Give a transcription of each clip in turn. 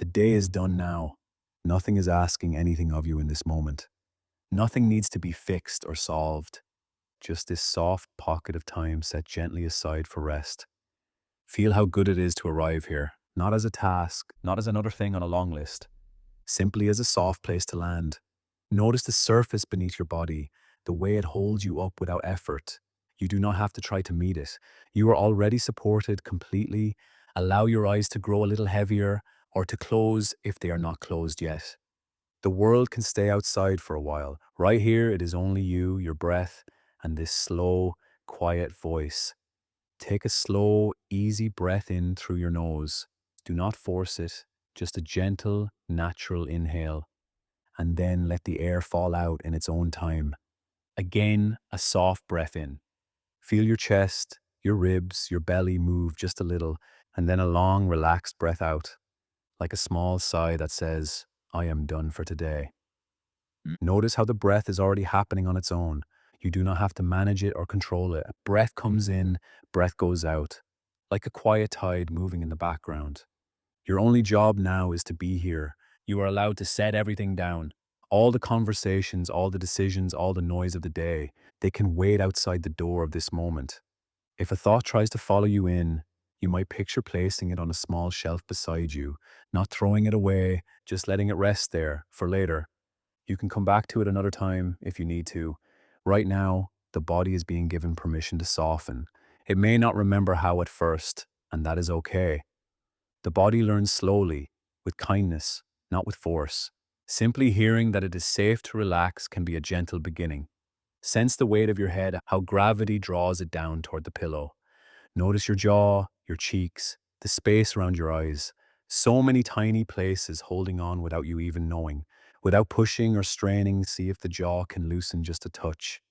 The day is done now. Nothing is asking anything of you in this moment. Nothing needs to be fixed or solved. Just this soft pocket of time set gently aside for rest. Feel how good it is to arrive here, not as a task, not as another thing on a long list, simply as a soft place to land. Notice the surface beneath your body, the way it holds you up without effort. You do not have to try to meet it. You are already supported completely. Allow your eyes to grow a little heavier or to close if they are not closed yet. The world can stay outside for a while. Right here, it is only you, your breath, and this slow, quiet voice. Take a slow, easy breath in through your nose. Do not force it, just a gentle, natural inhale, and then let the air fall out in its own time. Again, a soft breath in. Feel your chest, your ribs, your belly move just a little, and then a long, relaxed breath out, like a small sigh that says, I am done for today. Notice how the breath is already happening on its own. You do not have to manage it or control it. Breath comes in, breath goes out, like a quiet tide moving in the background. Your only job now is to be here. You are allowed to set everything down. All the conversations, all the decisions, all the noise of the day, they can wait outside the door of this moment. If a thought tries to follow you in, you might picture placing it on a small shelf beside you, not throwing it away, just letting it rest there for later. You can come back to it another time if you need to. Right now, the body is being given permission to soften. It may not remember how at first, and that is okay. The body learns slowly, with kindness, not with force. Simply hearing that it is safe to relax can be a gentle beginning. Sense the weight of your head, how gravity draws it down toward the pillow. Notice your jaw, your cheeks, the space around your eyes. So many tiny places holding on without you even knowing. Without pushing or straining, see if the jaw can loosen just a touch.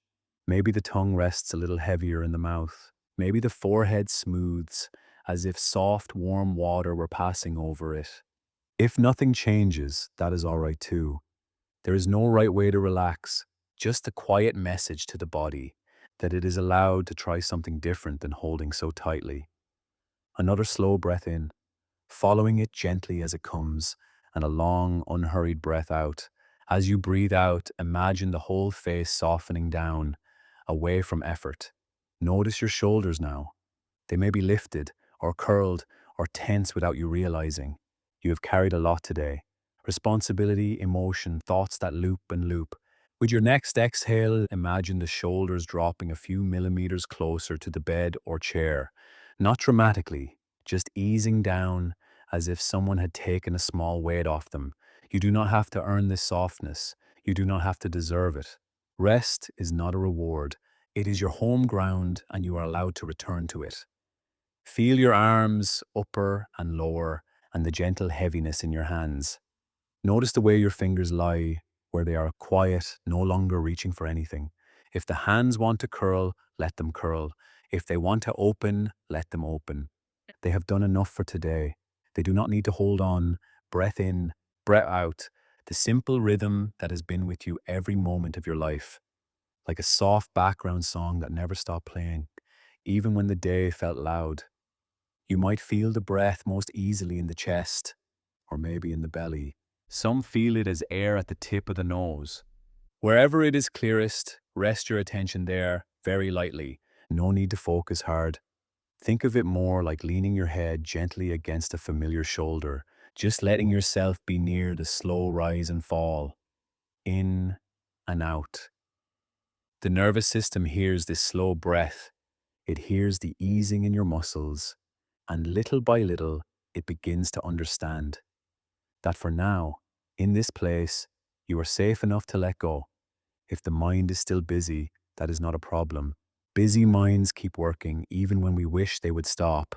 Maybe the tongue rests a little heavier in the mouth. Maybe the forehead smooths, as if soft, warm water were passing over it. If nothing changes, that is all right too. There is no right way to relax, just a quiet message to the body that it is allowed to try something different than holding so tightly. Another slow breath in, following it gently as it comes, and a long, unhurried breath out. As you breathe out, imagine the whole face softening down, away from effort. Notice your shoulders now. They may be lifted, or curled, or tense without you realizing. You have carried a lot today. Responsibility, emotion, thoughts that loop and loop. With your next exhale, imagine the shoulders dropping a few millimeters closer to the bed or chair. Not dramatically, just easing down as if someone had taken a small weight off them. You do not have to earn this softness. You do not have to deserve it. Rest is not a reward. It is your home ground, and you are allowed to return to it. Feel your arms, upper and lower, and the gentle heaviness in your hands. Notice the way your fingers lie, where they are quiet, no longer reaching for anything. If the hands want to curl, let them curl. If they want to open, let them open. They have done enough for today. They do not need to hold on. Breath in, breath out. The simple rhythm that has been with you every moment of your life. Like a soft background song that never stopped playing, even when the day felt loud. You might feel the breath most easily in the chest, or maybe in the belly. Some feel it as air at the tip of the nose. Wherever it is clearest, rest your attention there very lightly. No need to focus hard. Think of it more like leaning your head gently against a familiar shoulder, just letting yourself be near the slow rise and fall, in and out. The nervous system hears this slow breath. It hears the easing in your muscles, and little by little, it begins to understand that for now, in this place, you are safe enough to let go. If the mind is still busy, that is not a problem. Busy minds keep working even when we wish they would stop.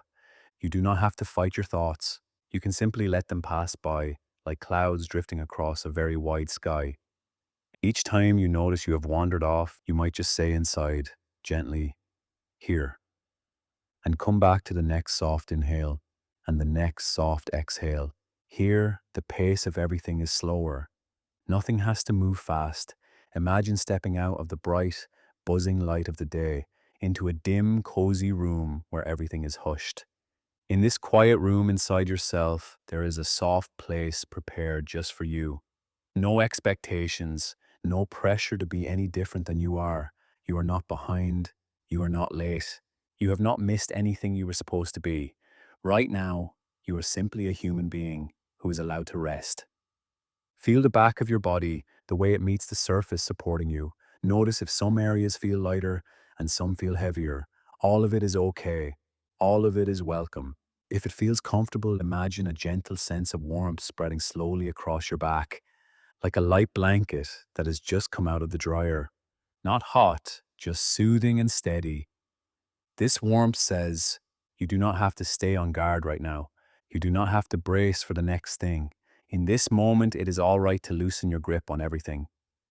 You do not have to fight your thoughts. You can simply let them pass by, like clouds drifting across a very wide sky. Each time you notice you have wandered off, you might just say inside, gently, here, and come back to the next soft inhale and the next soft exhale. Here, the pace of everything is slower. Nothing has to move fast. Imagine stepping out of the bright, buzzing light of the day into a dim, cozy room where everything is hushed. In this quiet room inside yourself, there is a soft place prepared just for you. No expectations, no pressure to be any different than you are. You are not behind. You are not late. You have not missed anything you were supposed to be. Right now, you are simply a human being who is allowed to rest. Feel the back of your body, the way it meets the surface supporting you. Notice if some areas feel lighter and some feel heavier. All of it is okay. All of it is welcome. If it feels comfortable, imagine a gentle sense of warmth spreading slowly across your back, like a light blanket that has just come out of the dryer. Not hot, just soothing and steady. This warmth says, you do not have to stay on guard right now. You do not have to brace for the next thing. In this moment, it is all right to loosen your grip on everything.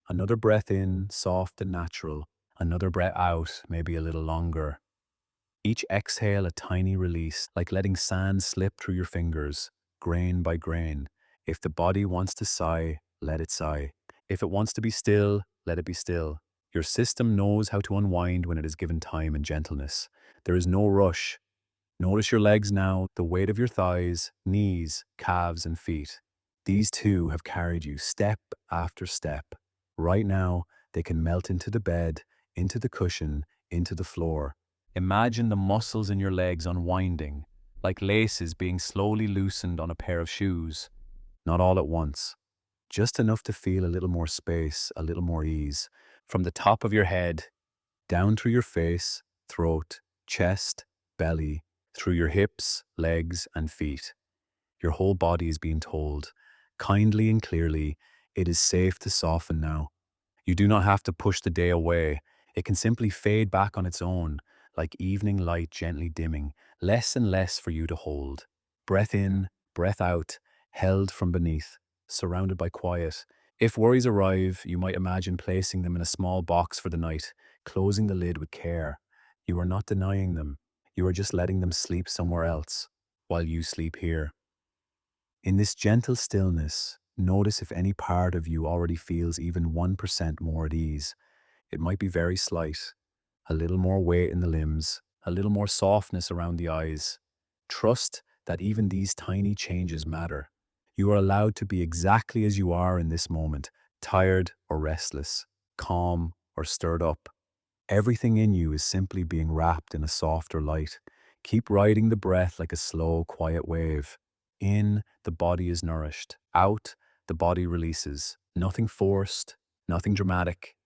Another breath in, soft and natural. Another breath out, maybe a little longer. Each exhale a tiny release, like letting sand slip through your fingers, grain by grain. If the body wants to sigh, let it sigh. If it wants to be still, let it be still. Your system knows how to unwind when it is given time and gentleness. There is no rush. Notice your legs now, the weight of your thighs, knees, calves, and feet. These two have carried you step after step. Right now, they can melt into the bed, into the cushion, into the floor. Imagine the muscles in your legs unwinding, like laces being slowly loosened on a pair of shoes. Not all at once, just enough to feel a little more space, a little more ease. From the top of your head, down through your face, throat, chest, belly, through your hips, legs, and feet. Your whole body is being told, kindly and clearly, it is safe to soften now. You do not have to push the day away. It can simply fade back on its own, like evening light gently dimming, less and less for you to hold. Breath in, breath out, held from beneath, surrounded by quiet. If worries arrive, you might imagine placing them in a small box for the night, closing the lid with care. You are not denying them. You are just letting them sleep somewhere else, while you sleep here. In this gentle stillness, notice if any part of you already feels even 1% more at ease. It might be very slight, a little more weight in the limbs, a little more softness around the eyes. Trust that even these tiny changes matter. You are allowed to be exactly as you are in this moment, tired or restless, calm or stirred up. Everything in you is simply being wrapped in a softer light. Keep riding the breath like a slow, quiet wave. In, the body is nourished. Out, the body releases. Nothing forced, nothing dramatic.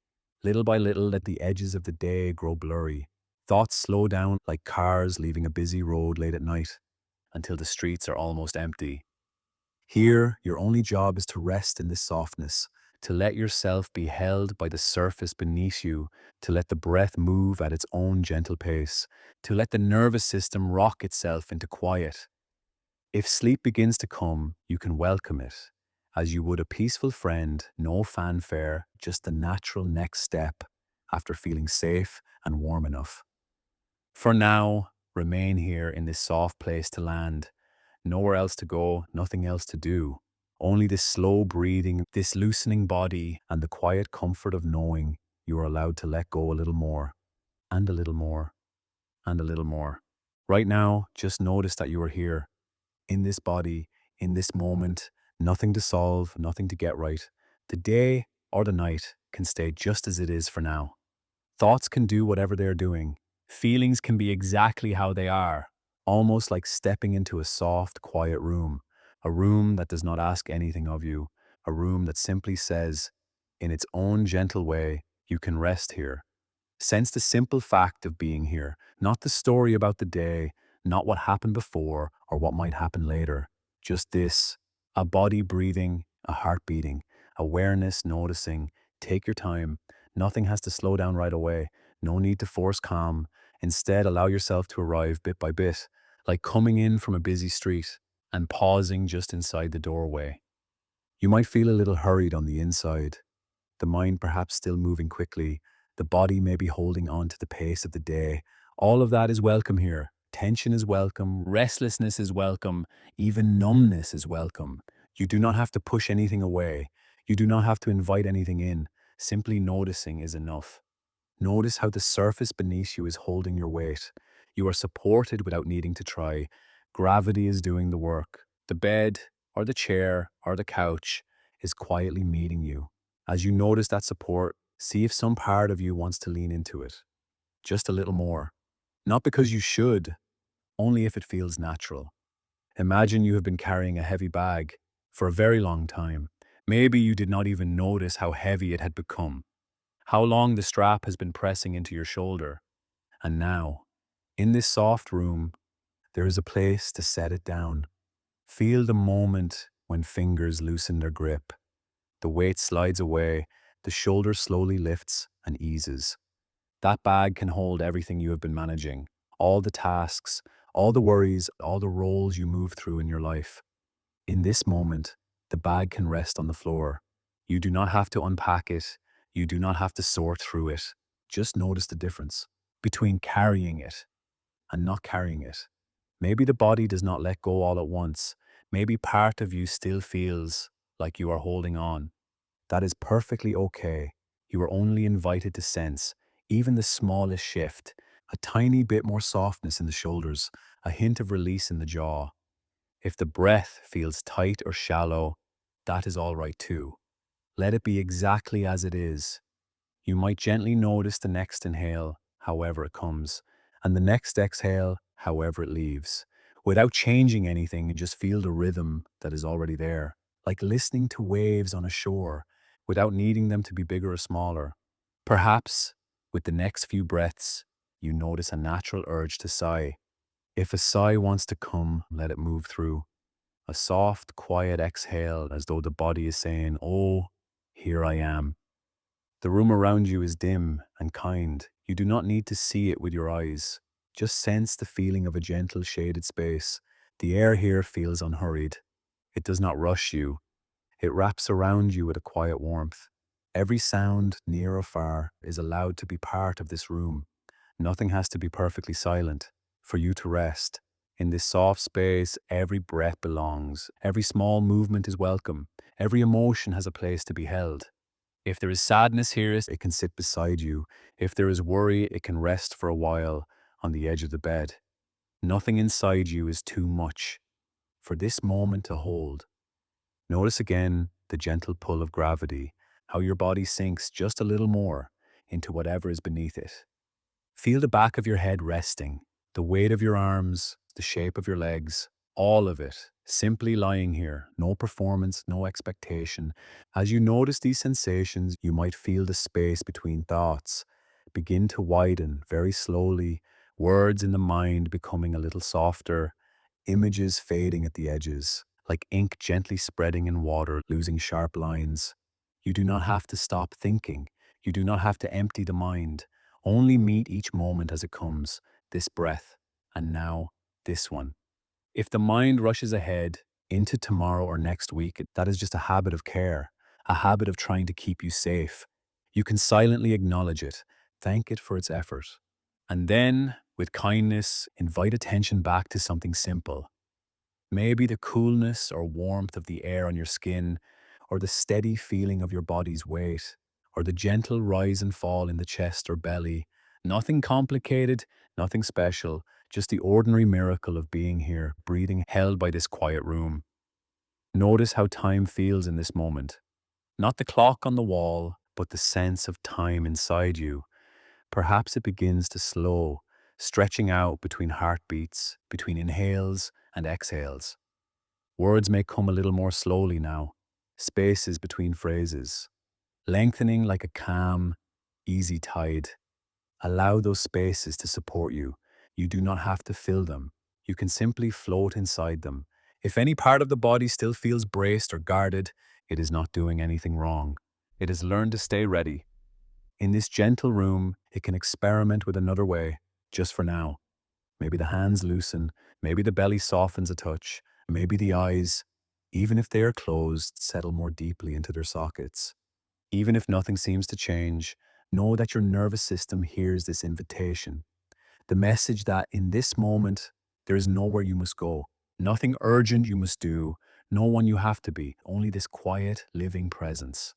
Little by little, let the edges of the day grow blurry. Thoughts slow down like cars leaving a busy road late at night, until the streets are almost empty. Here, your only job is to rest in this softness, to let yourself be held by the surface beneath you, to let the breath move at its own gentle pace, to let the nervous system rock itself into quiet. If sleep begins to come, you can welcome it, as you would a peaceful friend, no fanfare, just the natural next step after feeling safe and warm enough. For now, remain here in this soft place to land. Nowhere else to go, nothing else to do. Only this slow breathing, this loosening body, and the quiet comfort of knowing you are allowed to let go a little more, and a little more, and a little more. Right now, just notice that you are here, in this body, in this moment, nothing to solve, nothing to get right. The day or the night can stay just as it is for now. Thoughts can do whatever they're doing. Feelings can be exactly how they are, almost like stepping into a soft, quiet room, a room that does not ask anything of you, a room that simply says, in its own gentle way, you can rest here. Sense the simple fact of being here, not the story about the day, not what happened before or what might happen later. Just this, a body breathing, a heart beating, awareness noticing. Take your time. Nothing has to slow down right away. No need to force calm. Instead, allow yourself to arrive bit by bit, like coming in from a busy street and pausing just inside the doorway. You might feel a little hurried on the inside, the mind perhaps still moving quickly, the body maybe holding on to the pace of the day. All of that is welcome here. Tension is welcome, restlessness is welcome, even numbness is welcome. You do not have to push anything away. You do not have to invite anything in. Simply noticing is enough. Notice how the surface beneath you is holding your weight. You are supported without needing to try, Gravity is doing the work. The bed, or the chair, or the couch is quietly meeting you. As you notice that support, see if some part of you wants to lean into it. Just a little more. Not because you should, only if it feels natural. Imagine you have been carrying a heavy bag for a very long time. Maybe you did not even notice how heavy it had become, how long the strap has been pressing into your shoulder. And now, in this soft room, there is a place to set it down. Feel the moment when fingers loosen their grip. The weight slides away, the shoulder slowly lifts and eases. That bag can hold everything you have been managing, all the tasks, all the worries, all the roles you move through in your life. In this moment, the bag can rest on the floor. You do not have to unpack it. You do not have to sort through it. Just notice the difference between carrying it and not carrying it. Maybe the body does not let go all at once. Maybe part of you still feels like you are holding on. That is perfectly okay. You are only invited to sense even the smallest shift, a tiny bit more softness in the shoulders, a hint of release in the jaw. If the breath feels tight or shallow, that is all right too. Let it be exactly as it is. You might gently notice the next inhale, however it comes, and the next exhale, however it leaves. Without changing anything, just feel the rhythm that is already there, like listening to waves on a shore, without needing them to be bigger or smaller. Perhaps, with the next few breaths, you notice a natural urge to sigh. If a sigh wants to come, let it move through. A soft, quiet exhale as though the body is saying, "Oh, here I am." The room around you is dim and kind. You do not need to see it with your eyes. Just sense the feeling of a gentle, shaded space. The air here feels unhurried. It does not rush you. It wraps around you with a quiet warmth. Every sound, near or far, is allowed to be part of this room. Nothing has to be perfectly silent for you to rest. In this soft space, every breath belongs. Every small movement is welcome. Every emotion has a place to be held. If there is sadness here, it can sit beside you. If there is worry, it can rest for a while on the edge of the bed. Nothing inside you is too much for this moment to hold. Notice again the gentle pull of gravity, how your body sinks just a little more into whatever is beneath it. Feel the back of your head resting, the weight of your arms, the shape of your legs, all of it simply lying here, no performance, no expectation. As you notice these sensations, you might feel the space between thoughts begin to widen very slowly, words in the mind becoming a little softer, images fading at the edges, like ink gently spreading in water, losing sharp lines. You do not have to stop thinking. You do not have to empty the mind. Only meet each moment as it comes, this breath, and now this one. If the mind rushes ahead into tomorrow or next week, that is just a habit of care, a habit of trying to keep you safe. You can silently acknowledge it, thank it for its effort, and then, with kindness, invite attention back to something simple. Maybe the coolness or warmth of the air on your skin, or the steady feeling of your body's weight, or the gentle rise and fall in the chest or belly. Nothing complicated, nothing special, just the ordinary miracle of being here, breathing, held by this quiet room. Notice how time feels in this moment. Not the clock on the wall, but the sense of time inside you. Perhaps it begins to slow, stretching out between heartbeats, between inhales and exhales. Words may come a little more slowly now, spaces between phrases, lengthening like a calm, easy tide. Allow those spaces to support you. You do not have to fill them. You can simply float inside them. If any part of the body still feels braced or guarded, it is not doing anything wrong. It has learned to stay ready. In this gentle room, it can experiment with another way, just for now. Maybe the hands loosen, maybe the belly softens a touch, maybe the eyes, even if they are closed, settle more deeply into their sockets. Even if nothing seems to change, know that your nervous system hears this invitation. The message that in this moment, there is nowhere you must go, nothing urgent you must do, no one you have to be, only this quiet, living presence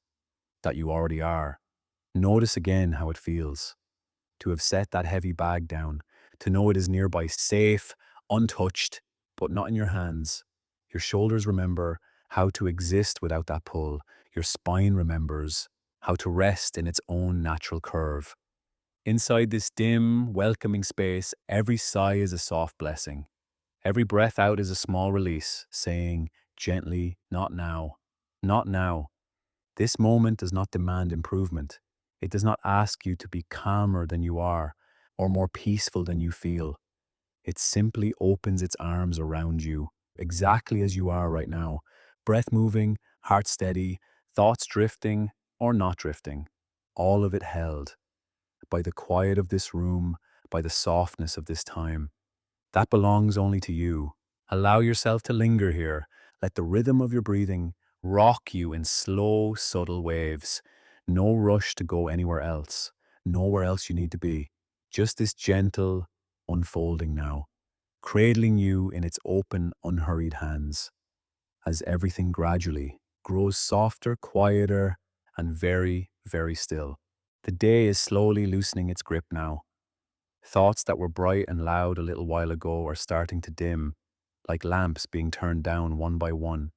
that you already are. Notice again how it feels to have set that heavy bag down, to know it is nearby, safe, untouched, but not in your hands. Your shoulders remember how to exist without that pull. Your spine remembers how to rest in its own natural curve. Inside this dim, welcoming space, every sigh is a soft blessing. Every breath out is a small release, saying gently, not now, not now. This moment does not demand improvement. It does not ask you to be calmer than you are or more peaceful than you feel. It simply opens its arms around you, exactly as you are right now. Breath moving, heart steady, thoughts drifting or not drifting. All of it held by the quiet of this room, by the softness of this time. That belongs only to you. Allow yourself to linger here. Let the rhythm of your breathing rock you in slow, subtle waves. No rush to go anywhere else, nowhere else you need to be. Just this gentle unfolding now, cradling you in its open, unhurried hands, as everything gradually grows softer, quieter, and very, very still. The day is slowly loosening its grip now. Thoughts that were bright and loud a little while ago are starting to dim, like lamps being turned down one by one.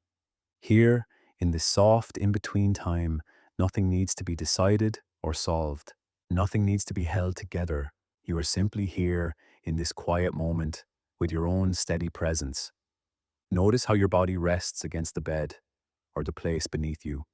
Here, in this soft in-between time, nothing needs to be decided or solved. Nothing needs to be held together. You are simply here in this quiet moment with your own steady presence. Notice how your body rests against the bed or the place beneath you.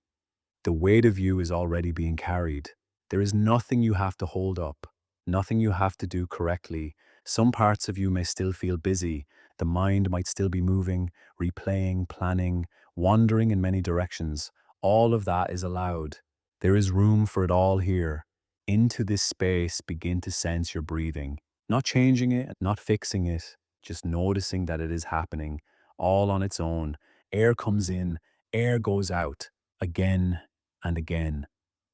The weight of you is already being carried. There is nothing you have to hold up, nothing you have to do correctly. Some parts of you may still feel busy. The mind might still be moving, replaying, planning, wandering in many directions. All of that is allowed. There is room for it all here. Into this space, begin to sense your breathing. Not changing it, not fixing it, just noticing that it is happening, all on its own. Air comes in, air goes out, again and again,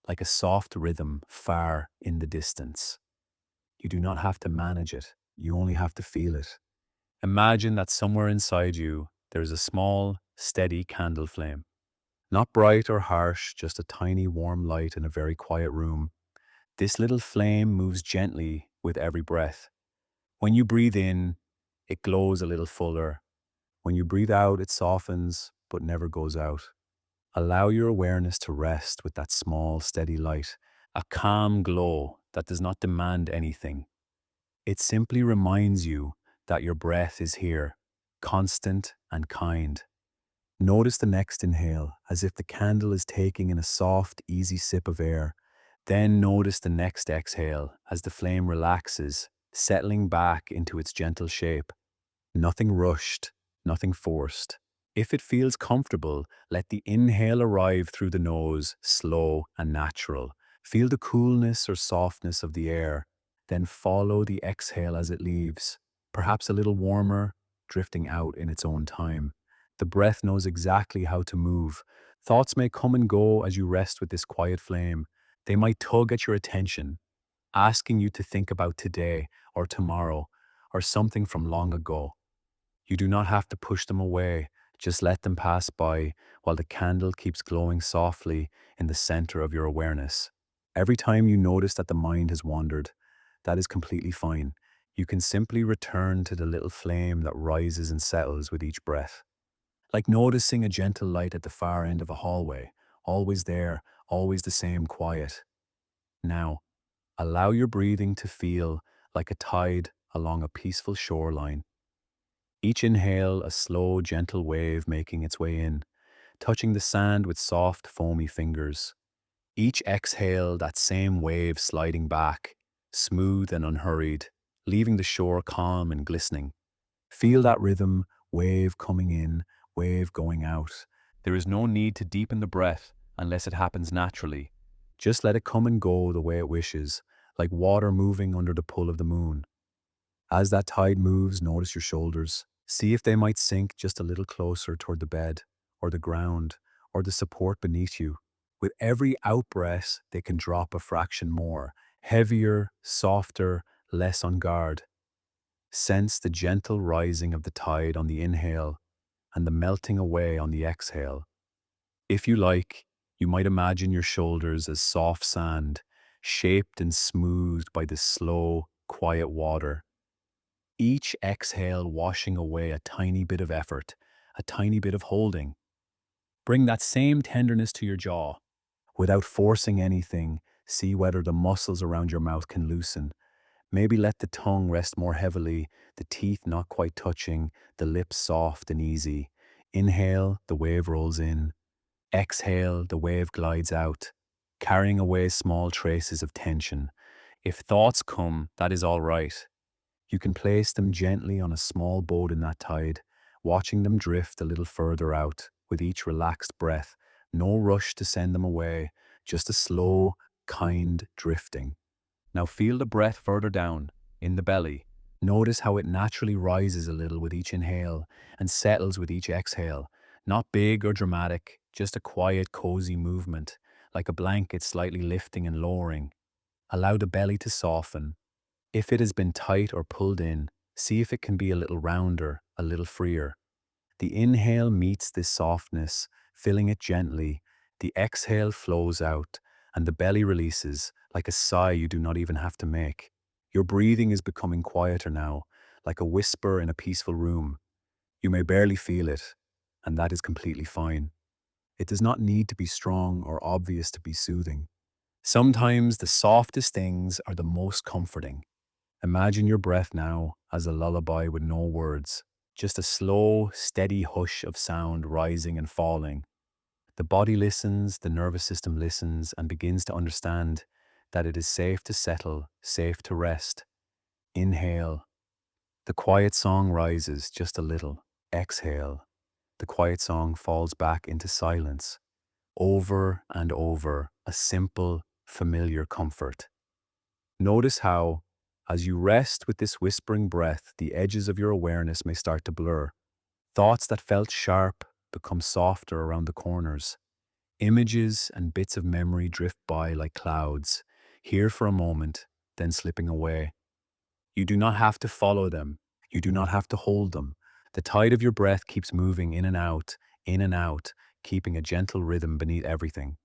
like a soft rhythm far in the distance. You do not have to manage it, you only have to feel it. Imagine that somewhere inside you, there is a small, steady candle flame. Not bright or harsh, just a tiny warm light in a very quiet room. This little flame moves gently with every breath. When you breathe in, it glows a little fuller. When you breathe out, it softens, but never goes out. Allow your awareness to rest with that small, steady light, a calm glow that does not demand anything. It simply reminds you that your breath is here, constant and kind. Notice the next inhale, as if the candle is taking in a soft, easy sip of air. Then notice the next exhale as the flame relaxes, settling back into its gentle shape. Nothing rushed, nothing forced. If it feels comfortable, let the inhale arrive through the nose, slow and natural. Feel the coolness or softness of the air, then follow the exhale as it leaves, perhaps a little warmer, drifting out in its own time. The breath knows exactly how to move. Thoughts may come and go as you rest with this quiet flame. They might tug at your attention, asking you to think about today or tomorrow or something from long ago. You do not have to push them away, just let them pass by while the candle keeps glowing softly in the center of your awareness. Every time you notice that the mind has wandered, that is completely fine. You can simply return to the little flame that rises and settles with each breath. Like noticing a gentle light at the far end of a hallway, always there, always the same quiet. Now, allow your breathing to feel like a tide along a peaceful shoreline. Each inhale, a slow, gentle wave making its way in, touching the sand with soft, foamy fingers. Each exhale, that same wave sliding back, smooth and unhurried, leaving the shore calm and glistening. Feel that rhythm, wave coming in, wave going out. There is no need to deepen the breath unless it happens naturally. Just let it come and go the way it wishes, like water moving under the pull of the moon. As that tide moves, notice your shoulders. See if they might sink just a little closer toward the bed, or the ground, or the support beneath you. With every out-breath, they can drop a fraction more, heavier, softer, less on guard. Sense the gentle rising of the tide on the inhale and the melting away on the exhale. If you like, you might imagine your shoulders as soft sand, shaped and smoothed by the slow, quiet water. Each exhale washing away a tiny bit of effort, a tiny bit of holding. Bring that same tenderness to your jaw. Without forcing anything, see whether the muscles around your mouth can loosen. Maybe let the tongue rest more heavily, the teeth not quite touching, the lips soft and easy. Inhale, the wave rolls in. Exhale, the wave glides out, carrying away small traces of tension. If thoughts come, that is all right. You can place them gently on a small boat in that tide, watching them drift a little further out with each relaxed breath. No rush to send them away, just a slow, kind drifting. Now feel the breath further down, in the belly. Notice how it naturally rises a little with each inhale and settles with each exhale. Not big or dramatic, just a quiet, cozy movement, like a blanket slightly lifting and lowering. Allow the belly to soften. If it has been tight or pulled in, see if it can be a little rounder, a little freer. The inhale meets this softness, filling it gently. The exhale flows out, and the belly releases like a sigh you do not even have to make. Your breathing is becoming quieter now, like a whisper in a peaceful room. You may barely feel it, and that is completely fine. It does not need to be strong or obvious to be soothing. Sometimes the softest things are the most comforting. Imagine your breath now as a lullaby with no words, just a slow, steady hush of sound rising and falling. The body listens, the nervous system listens, and begins to understand that it is safe to settle, safe to rest. Inhale. The quiet song rises just a little. Exhale. The quiet song falls back into silence. Over and over, a simple, familiar comfort. Notice how, as you rest with this whispering breath, the edges of your awareness may start to blur. Thoughts that felt sharp become softer around the corners. Images and bits of memory drift by like clouds, here for a moment, then slipping away. You do not have to follow them. You do not have to hold them. The tide of your breath keeps moving in and out, keeping a gentle rhythm beneath everything.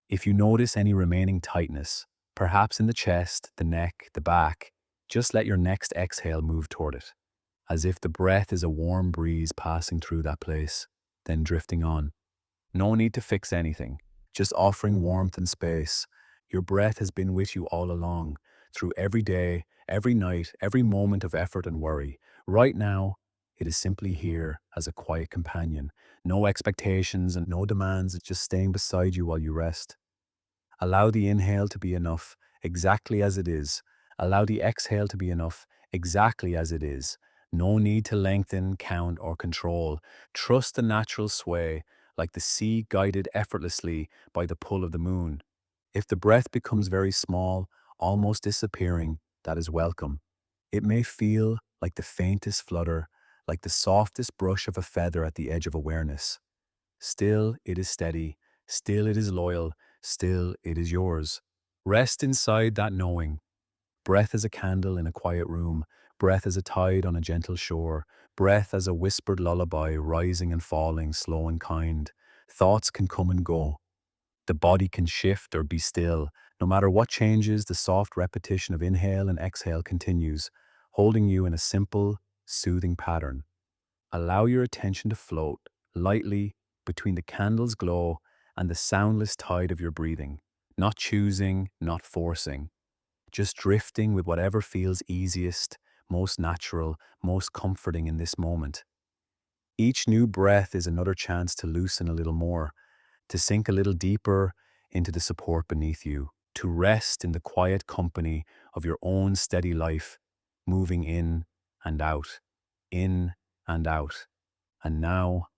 If you notice any remaining tightness, perhaps in the chest, the neck, the back, just let your next exhale move toward it, as if the breath is a warm breeze passing through that place, then drifting on. No need to fix anything, just offering warmth and space. Your breath has been with you all along, through every day, every night, every moment of effort and worry. Right now, it is simply here as a quiet companion. No expectations and no demands, it's just staying beside you while you rest. Allow the inhale to be enough, exactly as it is. Allow the exhale to be enough, exactly as it is. No need to lengthen, count, or control. Trust the natural sway, like the sea guided effortlessly by the pull of the moon. If the breath becomes very small, almost disappearing, that is welcome. It may feel like the faintest flutter, like the softest brush of a feather at the edge of awareness. Still, it is steady. Still, it is loyal. Still, it is yours. Rest inside that knowing. Breath as a candle in a quiet room. Breath as a tide on a gentle shore. Breath as a whispered lullaby, rising and falling, slow and kind. Thoughts can come and go. The body can shift or be still. No matter what changes, the soft repetition of inhale and exhale continues, holding you in a simple, soothing pattern. Allow your attention to float lightly between the candle's glow and the soundless tide of your breathing, not choosing, not forcing, just drifting with whatever feels easiest, most natural, most comforting in this moment. Each new breath is another chance to loosen a little more, to sink a little deeper into the support beneath you, to rest in the quiet company of your own steady life, moving and out, in and out. And now,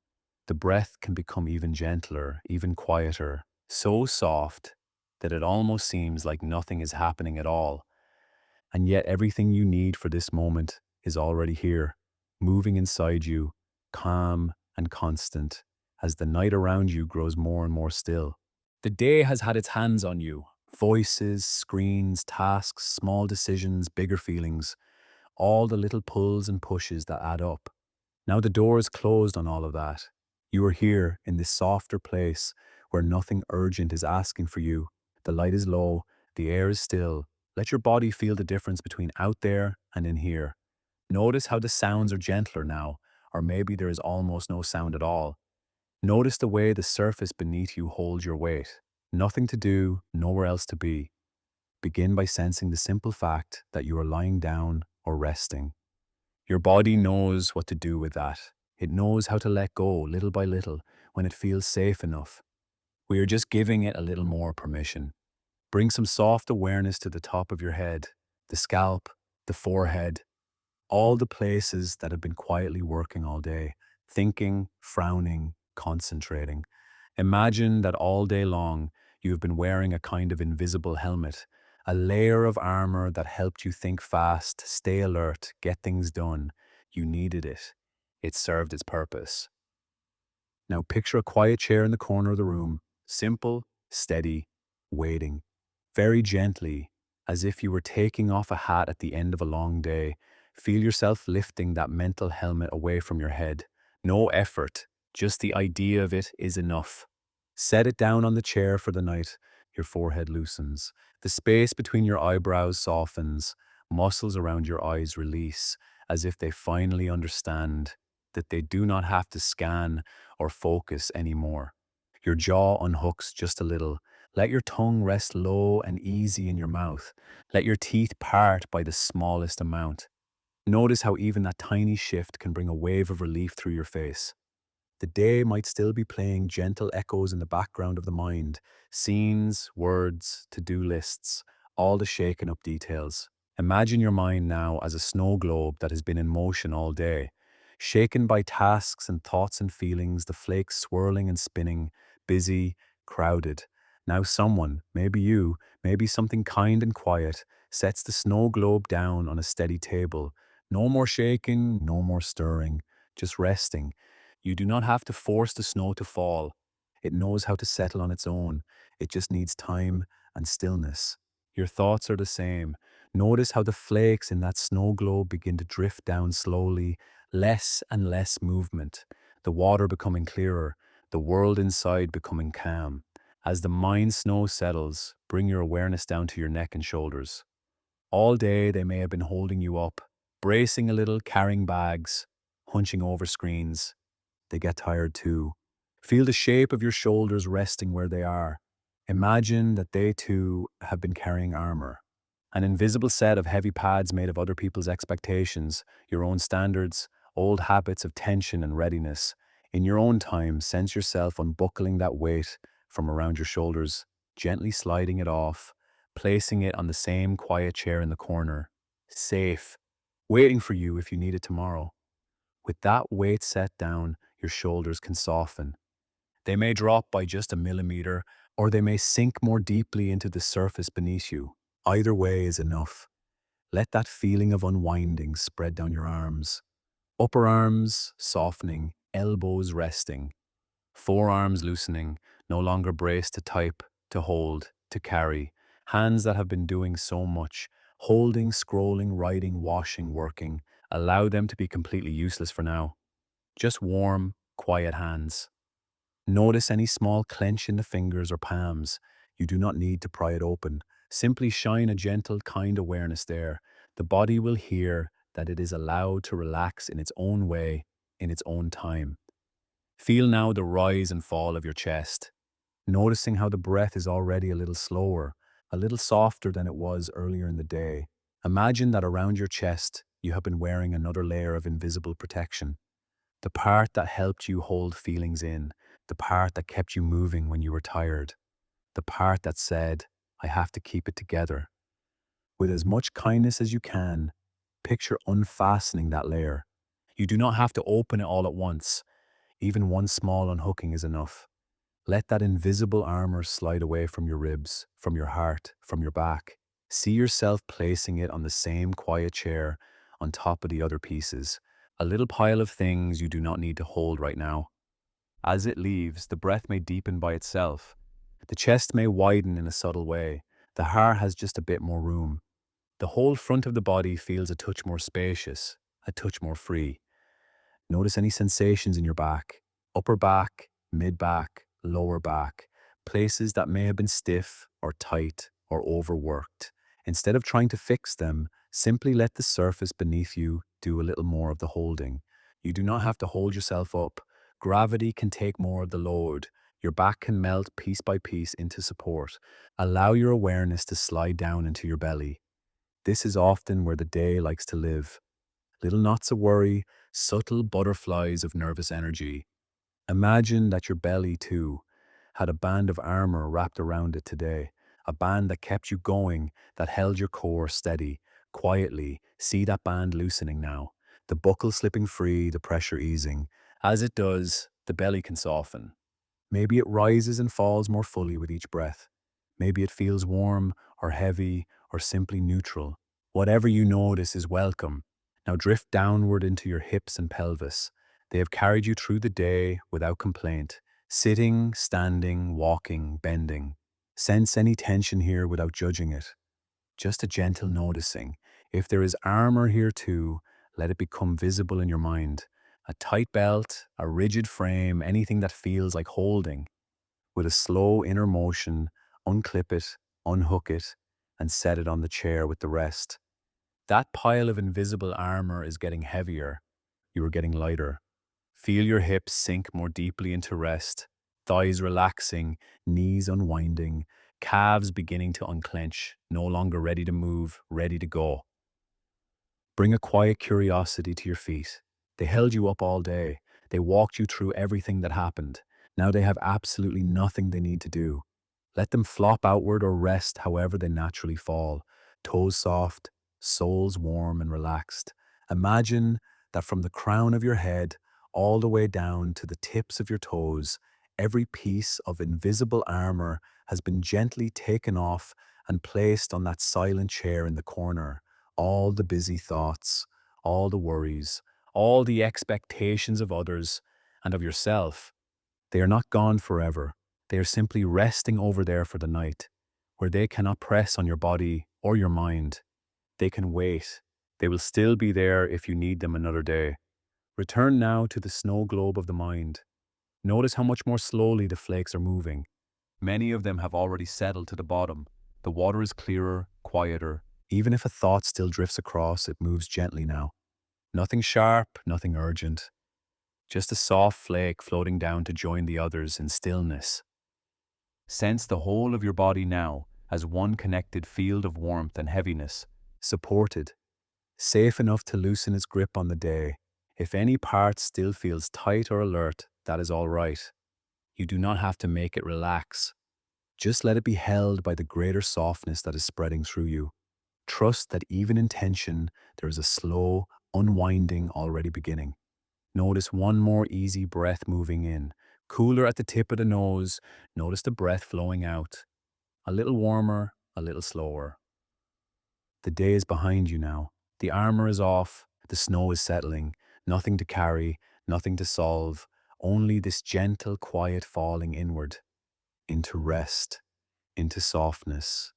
the breath can become even gentler, even quieter, so soft that it almost seems like nothing is happening at all. And yet, everything you need for this moment is already here, moving inside you, calm and constant, as the night around you grows more and more still. The day has had its hands on you voices, screens, tasks, small decisions, bigger feelings, all the little pulls and pushes that add up. Now the door is closed on all of that. You are here in this softer place where nothing urgent is asking for you. The light is low, the air is still. Let your body feel the difference between out there and in here. Notice how the sounds are gentler now, or maybe there is almost no sound at all. Notice the way the surface beneath you holds your weight. Nothing to do, nowhere else to be. Begin by sensing the simple fact that you are lying down or resting. Your body knows what to do with that. It knows how to let go little by little when it feels safe enough. We are just giving it a little more permission. Bring some soft awareness to the top of your head, the scalp, the forehead, all the places that have been quietly working all day, thinking, frowning, concentrating. Imagine that all day long you have been wearing a kind of invisible helmet, a layer of armor that helped you think fast, stay alert, get things done. You needed it. It served its purpose. Now picture a quiet chair in the corner of the room, simple, steady, waiting, very gently, as if you were taking off a hat at the end of a long day. Feel yourself lifting that mental helmet away from your head. No effort, just the idea of it is enough. Set it down on the chair for the night. Your forehead loosens. The space between your eyebrows softens. Muscles around your eyes release, as if they finally understand that they do not have to scan or focus anymore. Your jaw unhooks just a little. Let your tongue rest low and easy in your mouth. Let your teeth part by the smallest amount. Notice how even that tiny shift can bring a wave of relief through your face. The day might still be playing gentle echoes in the background of the mind, scenes, words, to-do lists, all the shaken up details. Imagine your mind now as a snow globe that has been in motion all day, shaken by tasks and thoughts and feelings, the flakes swirling and spinning, busy, crowded. Now someone, maybe you, maybe something kind and quiet, sets the snow globe down on a steady table. No more shaking, no more stirring, just resting. You do not have to force the snow to fall. It knows how to settle on its own. It just needs time and stillness. Your thoughts are the same. Notice how the flakes in that snow globe begin to drift down slowly, less and less movement. The water becoming clearer, the world inside becoming calm. As the mind snow settles, bring your awareness down to your neck and shoulders. All day they may have been holding you up, bracing a little, carrying bags, hunching over screens. They get tired too. Feel the shape of your shoulders resting where they are. Imagine that they too have been carrying armor. An invisible set of heavy pads made of other people's expectations, your own standards, old habits of tension and readiness. In your own time, sense yourself unbuckling that weight from around your shoulders, gently sliding it off, placing it on the same quiet chair in the corner, safe, waiting for you if you need it tomorrow. With that weight set down, your shoulders can soften. They may drop by just a millimeter, or they may sink more deeply into the surface beneath you. Either way is enough. Let that feeling of unwinding spread down your arms. Upper arms softening, elbows resting, forearms loosening, no longer braced to type, to hold, to carry. Hands that have been doing so much, holding, scrolling, writing, washing, working. Allow them to be completely useless for now. Just warm, quiet hands. Notice any small clench in the fingers or palms. You do not need to pry it open. Simply shine a gentle, kind awareness there. The body will hear that it is allowed to relax in its own way, in its own time. Feel now the rise and fall of your chest, noticing how the breath is already a little slower, a little softer than it was earlier in the day. Imagine that around your chest, you have been wearing another layer of invisible protection. The part that helped you hold feelings in, the part that kept you moving when you were tired, the part that said, I have to keep it together. With as much kindness as you can, picture unfastening that layer. You do not have to open it all at once. Even one small unhooking is enough. Let that invisible armor slide away from your ribs, from your heart, from your back. See yourself placing it on the same quiet chair on top of the other pieces, a little pile of things you do not need to hold right now. As it leaves, the breath may deepen by itself. The chest may widen in a subtle way. The heart has just a bit more room. The whole front of the body feels a touch more spacious, a touch more free. Notice any sensations in your back, upper back, mid back, lower back, places that may have been stiff or tight or overworked. Instead of trying to fix them, simply let the surface beneath you do a little more of the holding. You do not have to hold yourself up. Gravity can take more of the load. Your back can melt piece by piece into support. Allow your awareness to slide down into your belly. This is often where the day likes to live. Little knots of worry, subtle butterflies of nervous energy. Imagine that your belly, too, had a band of armor wrapped around it today, a band that kept you going, that held your core steady. Quietly, see that band loosening now, the buckle slipping free, the pressure easing. As it does, the belly can soften. Maybe it rises and falls more fully with each breath. Maybe it feels warm or heavy or simply neutral. Whatever you notice is welcome. Now drift downward into your hips and pelvis. They have carried you through the day without complaint, sitting, standing, walking, bending. Sense any tension here without judging it. Just a gentle noticing. If there is armor here too, let it become visible in your mind. A tight belt, a rigid frame, anything that feels like holding. With a slow inner motion, unclip it, unhook it, and set it on the chair with the rest. That pile of invisible armor is getting heavier. You are getting lighter. Feel your hips sink more deeply into rest, thighs relaxing, knees unwinding, calves beginning to unclench, no longer ready to move, ready to go. Bring a quiet curiosity to your feet. They held you up all day. They walked you through everything that happened. Now they have absolutely nothing they need to do. Let them flop outward or rest however they naturally fall. Toes soft, soles warm and relaxed. Imagine that from the crown of your head all the way down to the tips of your toes, every piece of invisible armor has been gently taken off and placed on that silent chair in the corner. All the busy thoughts, all the worries, all the expectations of others and of yourself, they are not gone forever. They are simply resting over there for the night, where they cannot press on your body or your mind. They can wait. They will still be there if you need them another day. Return now to the snow globe of the mind. Notice how much more slowly the flakes are moving. Many of them have already settled to the bottom. The water is clearer, quieter. Even if a thought still drifts across, it moves gently now. Nothing sharp, nothing urgent. Just a soft flake floating down to join the others in stillness. Sense the whole of your body now as one connected field of warmth and heaviness. Supported, safe enough to loosen its grip on the day. If any part still feels tight or alert, that is all right. You do not have to make it relax. Just let it be held by the greater softness that is spreading through you. Trust that even in tension, there is a slow, unwinding already beginning. Notice one more easy breath moving in. Cooler at the tip of the nose. Notice the breath flowing out. A little warmer, a little slower. The day is behind you now. The armor is off. The snow is settling. Nothing to carry, nothing to solve. Only this gentle, quiet falling inward. Into rest, into softness,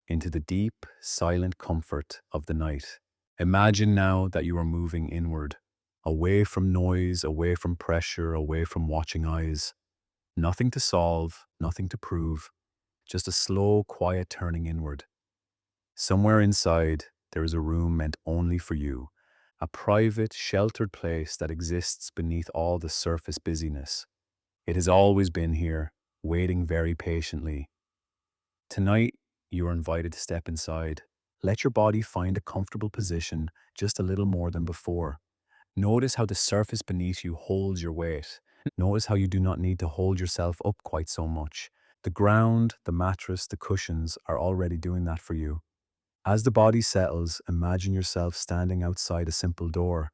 into the deep, silent comfort of the night. Imagine now that you are moving inward, away from noise, away from pressure, away from watching eyes. Nothing to solve, nothing to prove, just a slow, quiet turning inward. Somewhere inside, there is a room meant only for you, a private, sheltered place that exists beneath all the surface busyness. It has always been here, waiting very patiently. Tonight, you are invited to step inside. Let your body find a comfortable position, just a little more than before. Notice how the surface beneath you holds your weight. Notice how you do not need to hold yourself up quite so much. The ground, the mattress, the cushions are already doing that for you. As the body settles, imagine yourself standing outside a simple door.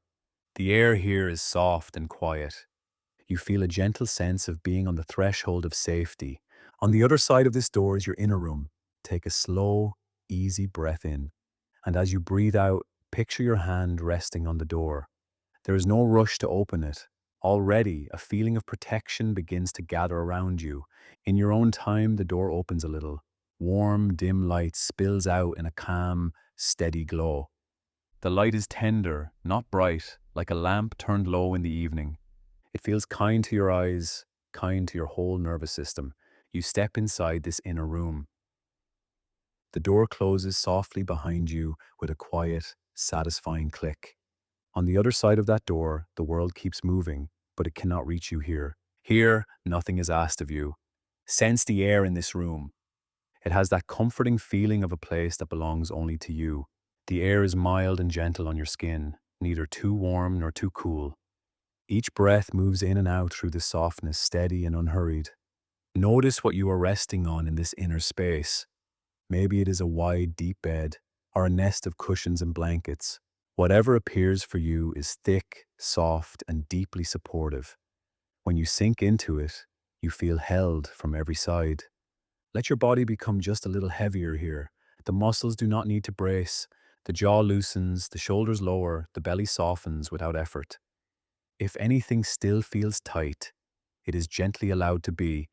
The air here is soft and quiet. You feel a gentle sense of being on the threshold of safety. On the other side of this door is your inner room. Take a slow, easy breath in. And as you breathe out, picture your hand resting on the door. There is no rush to open it. Already, a feeling of protection begins to gather around you. In your own time, the door opens a little. Warm, dim light spills out in a calm, steady glow. The light is tender, not bright, like a lamp turned low in the evening. It feels kind to your eyes, kind to your whole nervous system. You step inside this inner room. The door closes softly behind you with a quiet, satisfying click. On the other side of that door, the world keeps moving, but it cannot reach you here. Here, nothing is asked of you. Sense the air in this room. It has that comforting feeling of a place that belongs only to you. The air is mild and gentle on your skin, neither too warm nor too cool. Each breath moves in and out through the softness, steady and unhurried. Notice what you are resting on in this inner space. Maybe it is a wide, deep bed, or a nest of cushions and blankets. Whatever appears for you is thick, soft, and deeply supportive. When you sink into it, you feel held from every side. Let your body become just a little heavier here. The muscles do not need to brace. The jaw loosens, the shoulders lower, the belly softens without effort. If anything still feels tight, it is gently allowed to be,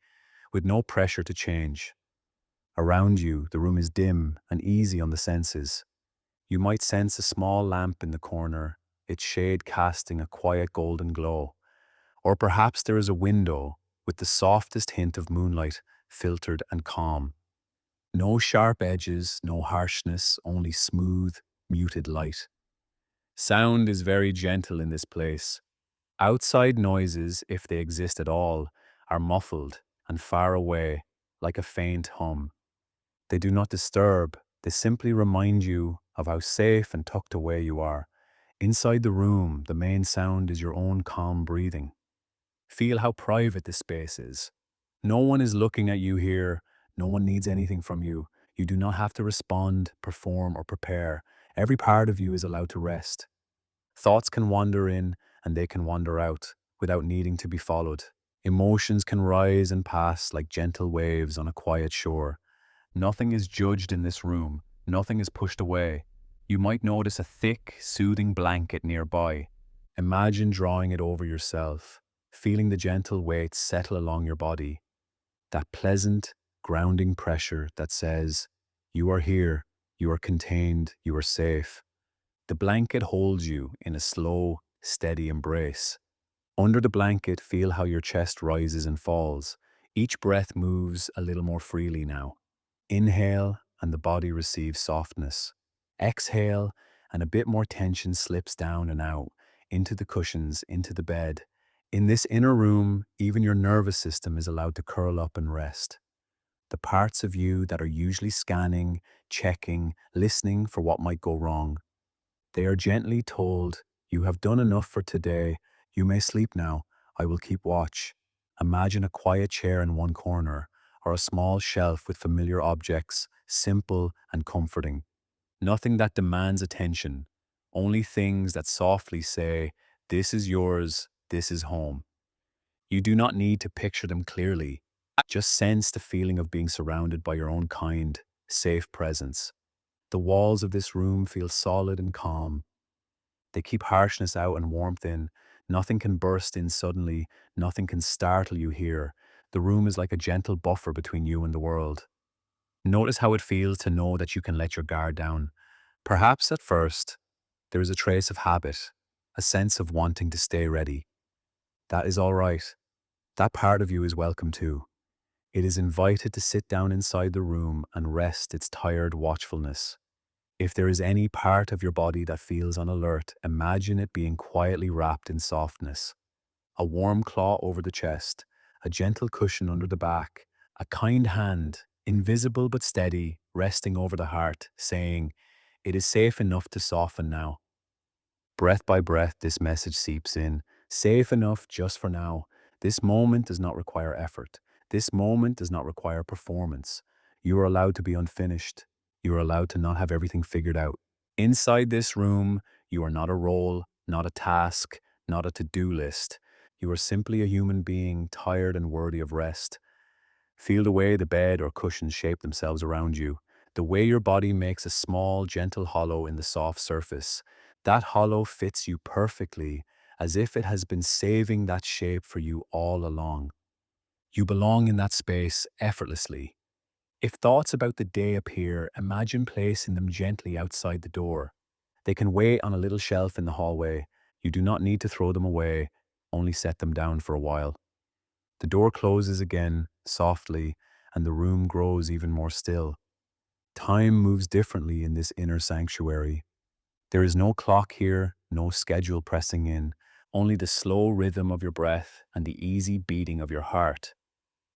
with no pressure to change. Around you, the room is dim and easy on the senses. You might sense a small lamp in the corner, its shade casting a quiet golden glow. Or perhaps there is a window with the softest hint of moonlight, filtered and calm. No sharp edges, no harshness, only smooth, muted light. Sound is very gentle in this place. Outside noises, if they exist at all, are muffled and far away, like a faint hum. They do not disturb, they simply remind you of how safe and tucked away you are. Inside the room, the main sound is your own calm breathing. Feel how private this space is. No one is looking at you here. No one needs anything from you. You do not have to respond, perform, or prepare. Every part of you is allowed to rest. Thoughts can wander in and they can wander out without needing to be followed. Emotions can rise and pass like gentle waves on a quiet shore. Nothing is judged in this room. Nothing is pushed away. You might notice a thick, soothing blanket nearby. Imagine drawing it over yourself, feeling the gentle weight settle along your body. That pleasant, grounding pressure that says, you are here, you are contained, you are safe. The blanket holds you in a slow, steady embrace. Under the blanket, feel how your chest rises and falls. Each breath moves a little more freely now. Inhale, and the body receives softness. Exhale, and a bit more tension slips down and out, into the cushions, into the bed. In this inner room, even your nervous system is allowed to curl up and rest. The parts of you that are usually scanning, checking, listening for what might go wrong. They are gently told, you have done enough for today. You may sleep now. I will keep watch. Imagine a quiet chair in one corner, or a small shelf with familiar objects, simple and comforting. Nothing that demands attention, only things that softly say, this is yours, this is home. You do not need to picture them clearly. Just sense the feeling of being surrounded by your own kind, safe presence. The walls of this room feel solid and calm. They keep harshness out and warmth in. Nothing can burst in suddenly. Nothing can startle you here. The room is like a gentle buffer between you and the world. Notice how it feels to know that you can let your guard down. Perhaps at first, there is a trace of habit, a sense of wanting to stay ready. That is all right. That part of you is welcome too. It is invited to sit down inside the room and rest its tired watchfulness. If there is any part of your body that feels on alert, imagine it being quietly wrapped in softness. A warm claw over the chest, a gentle cushion under the back, a kind hand, invisible but steady, resting over the heart, saying, it is safe enough to soften now. Breath by breath, this message seeps in. Safe enough just for now. This moment does not require effort. This moment does not require performance. You are allowed to be unfinished. You are allowed to not have everything figured out. Inside this room, you are not a role, not a task, not a to-do list. You are simply a human being, tired and worthy of rest. Feel the way the bed or cushions shape themselves around you. The way your body makes a small, gentle hollow in the soft surface. That hollow fits you perfectly, as if it has been saving that shape for you all along. You belong in that space effortlessly. If thoughts about the day appear, imagine placing them gently outside the door. They can wait on a little shelf in the hallway. You do not need to throw them away, only set them down for a while. The door closes again, softly, and the room grows even more still. Time moves differently in this inner sanctuary. There is no clock here, no schedule pressing in, only the slow rhythm of your breath and the easy beating of your heart.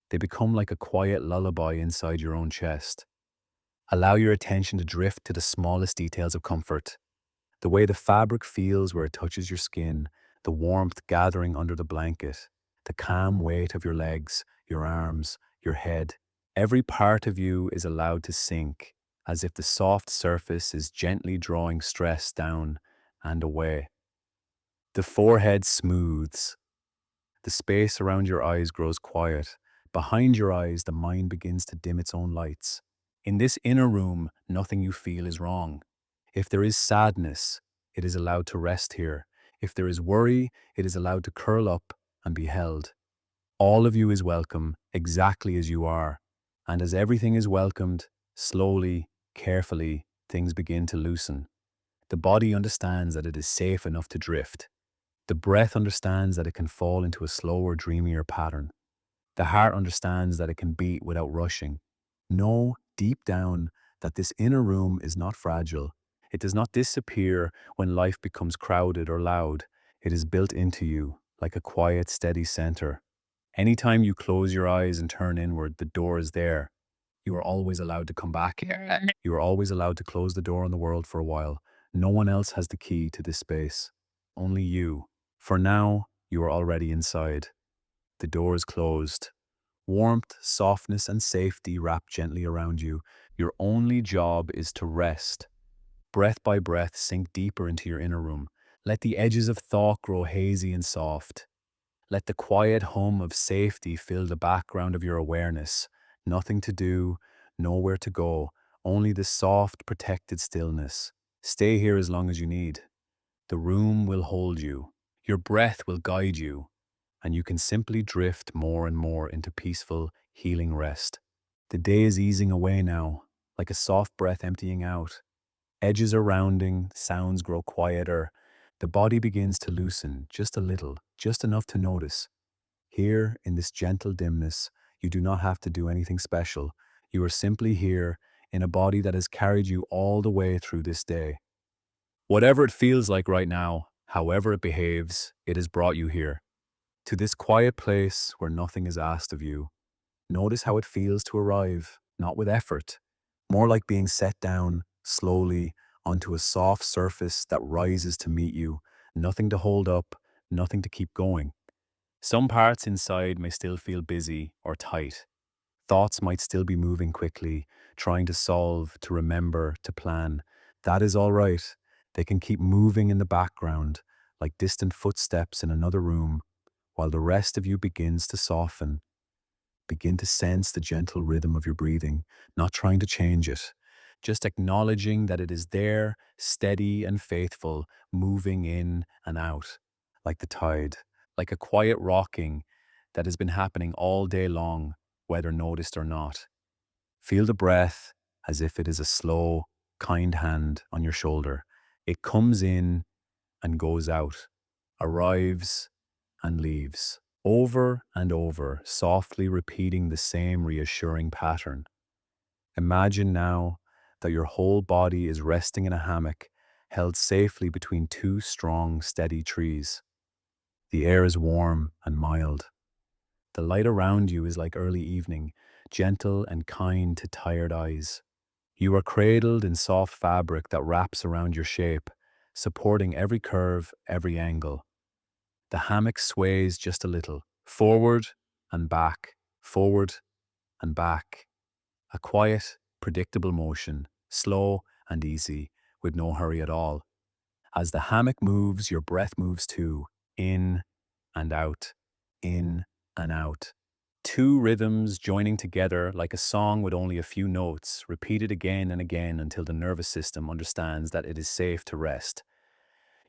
They become like a quiet lullaby inside your own chest. Allow your attention to drift to the smallest details of comfort. The way the fabric feels where it touches your skin, the warmth gathering under the blanket, the calm weight of your legs, your arms, your head. Every part of you is allowed to sink, as if the soft surface is gently drawing stress down and away. The forehead smooths. The space around your eyes grows quiet. Behind your eyes, the mind begins to dim its own lights. In this inner room, nothing you feel is wrong. If there is sadness, it is allowed to rest here. If there is worry, it is allowed to curl up and be held. All of you is welcome, exactly as you are. And as everything is welcomed, slowly, carefully, things begin to loosen. The body understands that it is safe enough to drift. The breath understands that it can fall into a slower, dreamier pattern. The heart understands that it can beat without rushing. Know deep down that this inner room is not fragile. It does not disappear when life becomes crowded or loud. It is built into you like a quiet, steady center. Anytime you close your eyes and turn inward, the door is there. You are always allowed to come back here. You are always allowed to close the door on the world for a while. No one else has the key to this space. Only you. For now, you are already inside. The door is closed. Warmth, softness, and safety wrap gently around you. Your only job is to rest. Breath by breath, sink deeper into your inner room. Let the edges of thought grow hazy and soft. Let the quiet hum of safety fill the background of your awareness. Nothing to do, nowhere to go, only the soft, protected stillness. Stay here as long as you need. The room will hold you. Your breath will guide you, and you can simply drift more and more into peaceful, healing rest. The day is easing away now, like a soft breath emptying out. Edges are rounding, sounds grow quieter. The body begins to loosen just a little, just enough to notice. Here, in this gentle dimness, you do not have to do anything special. You are simply here in a body that has carried you all the way through this day. Whatever it feels like right now, however it behaves, it has brought you here. To this quiet place where nothing is asked of you. Notice how it feels to arrive, not with effort, more like being set down slowly onto a soft surface that rises to meet you, nothing to hold up, nothing to keep going. Some parts inside may still feel busy or tight. Thoughts might still be moving quickly, trying to solve, to remember, to plan. That is all right. They can keep moving in the background, like distant footsteps in another room, while the rest of you begins to soften. Begin to sense the gentle rhythm of your breathing, not trying to change it, just acknowledging that it is there, steady and faithful, moving in and out, like the tide, like a quiet rocking that has been happening all day long, whether noticed or not. Feel the breath as if it is a slow, kind hand on your shoulder. It comes in and goes out, arrives and leaves, over and over, softly repeating the same reassuring pattern. Imagine now that your whole body is resting in a hammock, held safely between two strong, steady trees. The air is warm and mild. The light around you is like early evening, gentle and kind to tired eyes. You are cradled in soft fabric that wraps around your shape, supporting every curve, every angle. The hammock sways just a little, forward and back, forward and back. A quiet, predictable motion, slow and easy, with no hurry at all. As the hammock moves, your breath moves too, in and out, in and out. Two rhythms joining together like a song with only a few notes, repeated again and again until the nervous system understands that it is safe to rest.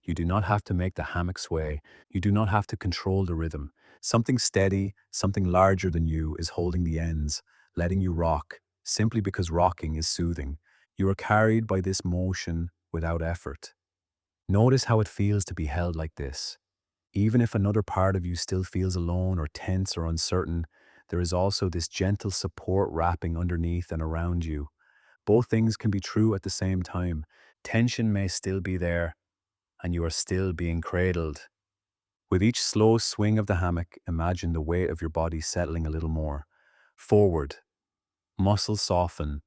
You do not have to make the hammock sway. You do not have to control the rhythm. Something steady, something larger than you is holding the ends, letting you rock, simply because rocking is soothing. You are carried by this motion without effort. Notice how it feels to be held like this. Even if another part of you still feels alone or tense or uncertain, there is also this gentle support wrapping underneath and around you. Both things can be true at the same time. Tension may still be there, and you are still being cradled. With each slow swing of the hammock, imagine the weight of your body settling a little more. Forward, muscles soften.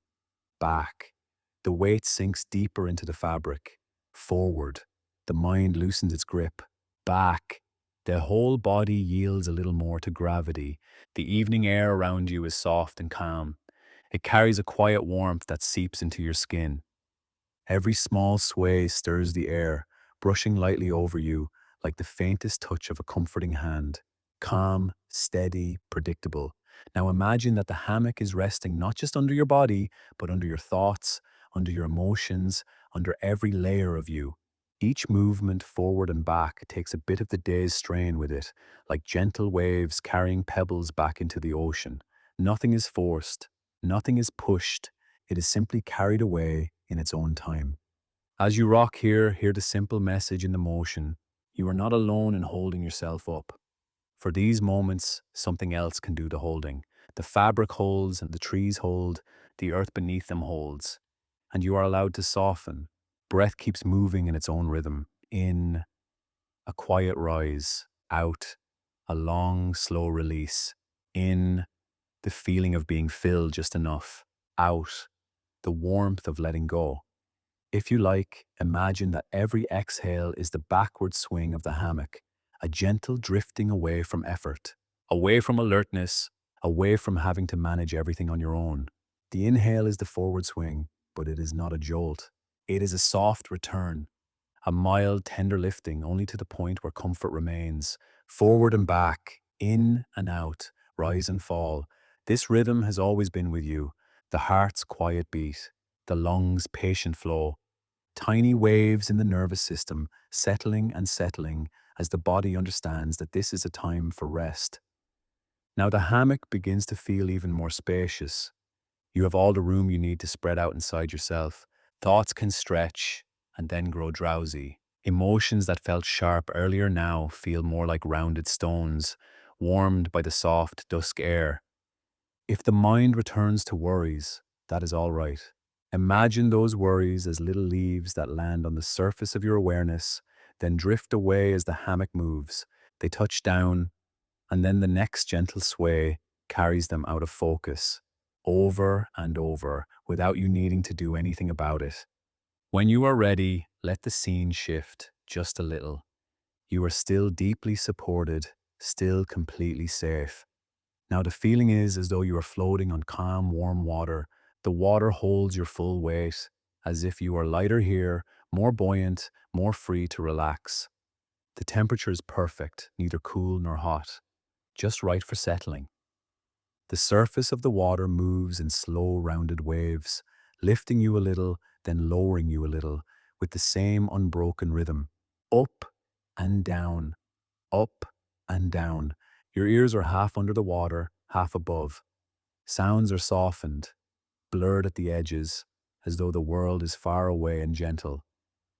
Back, the weight sinks deeper into the fabric. Forward, the mind loosens its grip. Back, the whole body yields a little more to gravity. The evening air around you is soft and calm. It carries a quiet warmth that seeps into your skin. Every small sway stirs the air, brushing lightly over you like the faintest touch of a comforting hand. Calm, steady, predictable. Now imagine that the hammock is resting not just under your body, but under your thoughts, under your emotions, under every layer of you. Each movement forward and back takes a bit of the day's strain with it, like gentle waves carrying pebbles back into the ocean. Nothing is forced, nothing is pushed, it is simply carried away in its own time. As you rock here, hear the simple message in the motion. You are not alone in holding yourself up. For these moments, something else can do the holding. The fabric holds and the trees hold, the earth beneath them holds. And you are allowed to soften. Breath keeps moving in its own rhythm. In, a quiet rise. Out, a long, slow release. In, the feeling of being filled just enough. Out, the warmth of letting go. If you like, imagine that every exhale is the backward swing of the hammock, a gentle drifting away from effort, away from alertness, away from having to manage everything on your own. The inhale is the forward swing, but it is not a jolt. It is a soft return, a mild, tender lifting only to the point where comfort remains. Forward and back, in and out, rise and fall. This rhythm has always been with you, the heart's quiet beat, the lungs' patient flow. Tiny waves in the nervous system, settling as the body understands that this is a time for rest. Now the hammock begins to feel even more spacious. You have all the room you need to spread out inside yourself. Thoughts can stretch and then grow drowsy. Emotions that felt sharp earlier now feel more like rounded stones, warmed by the soft dusk air. If the mind returns to worries, that is all right. Imagine those worries as little leaves that land on the surface of your awareness, then drift away as the hammock moves. They touch down, and then the next gentle sway carries them out of focus, over and over, without you needing to do anything about it. When you are ready, let the scene shift just a little. You are still deeply supported, still completely safe. Now the feeling is as though you are floating on calm, warm water. The water holds your full weight, as if you are lighter here, more buoyant, more free to relax. The temperature is perfect, neither cool nor hot, just right for settling. The surface of the water moves in slow, rounded waves, lifting you a little, then lowering you a little, with the same unbroken rhythm. Up and down, up and down. Your ears are half under the water, half above. Sounds are softened, blurred at the edges, as though the world is far away and gentle.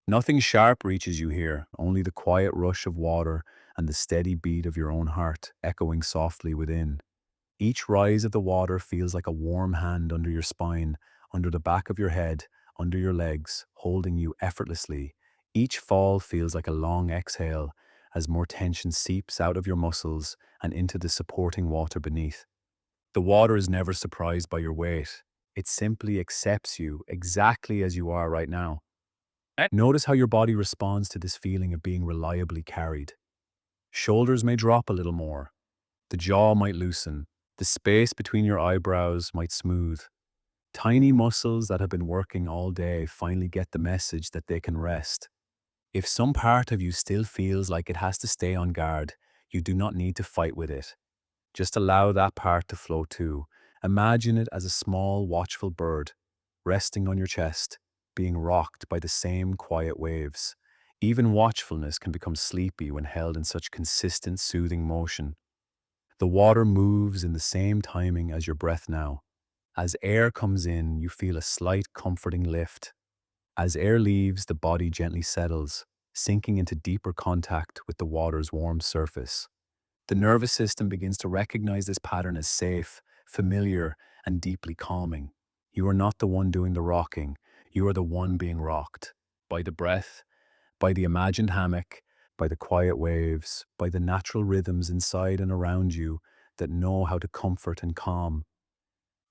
Nothing sharp reaches you here, only the quiet rush of water and the steady beat of your own heart echoing softly within. Each rise of the water feels like a warm hand under your spine, under the back of your head, under your legs, holding you effortlessly. Each fall feels like a long exhale as more tension seeps out of your muscles and into the supporting water beneath. The water is never surprised by your weight. It simply accepts you exactly as you are right now. Notice how your body responds to this feeling of being reliably carried. Shoulders may drop a little more. The jaw might loosen. The space between your eyebrows might smooth. Tiny muscles that have been working all day finally get the message that they can rest. If some part of you still feels like it has to stay on guard, you do not need to fight with it. Just allow that part to flow too. Imagine it as a small, watchful bird, resting on your chest, being rocked by the same quiet waves. Even watchfulness can become sleepy when held in such consistent, soothing motion. The water moves in the same timing as your breath now. As air comes in, you feel a slight comforting lift. As air leaves, the body gently settles, sinking into deeper contact with the water's warm surface. The nervous system begins to recognize this pattern as safe, familiar, and deeply calming. You are not the one doing the rocking. You are the one being rocked by the breath, by the imagined hammock, by the quiet waves, by the natural rhythms inside and around you that know how to comfort and calm.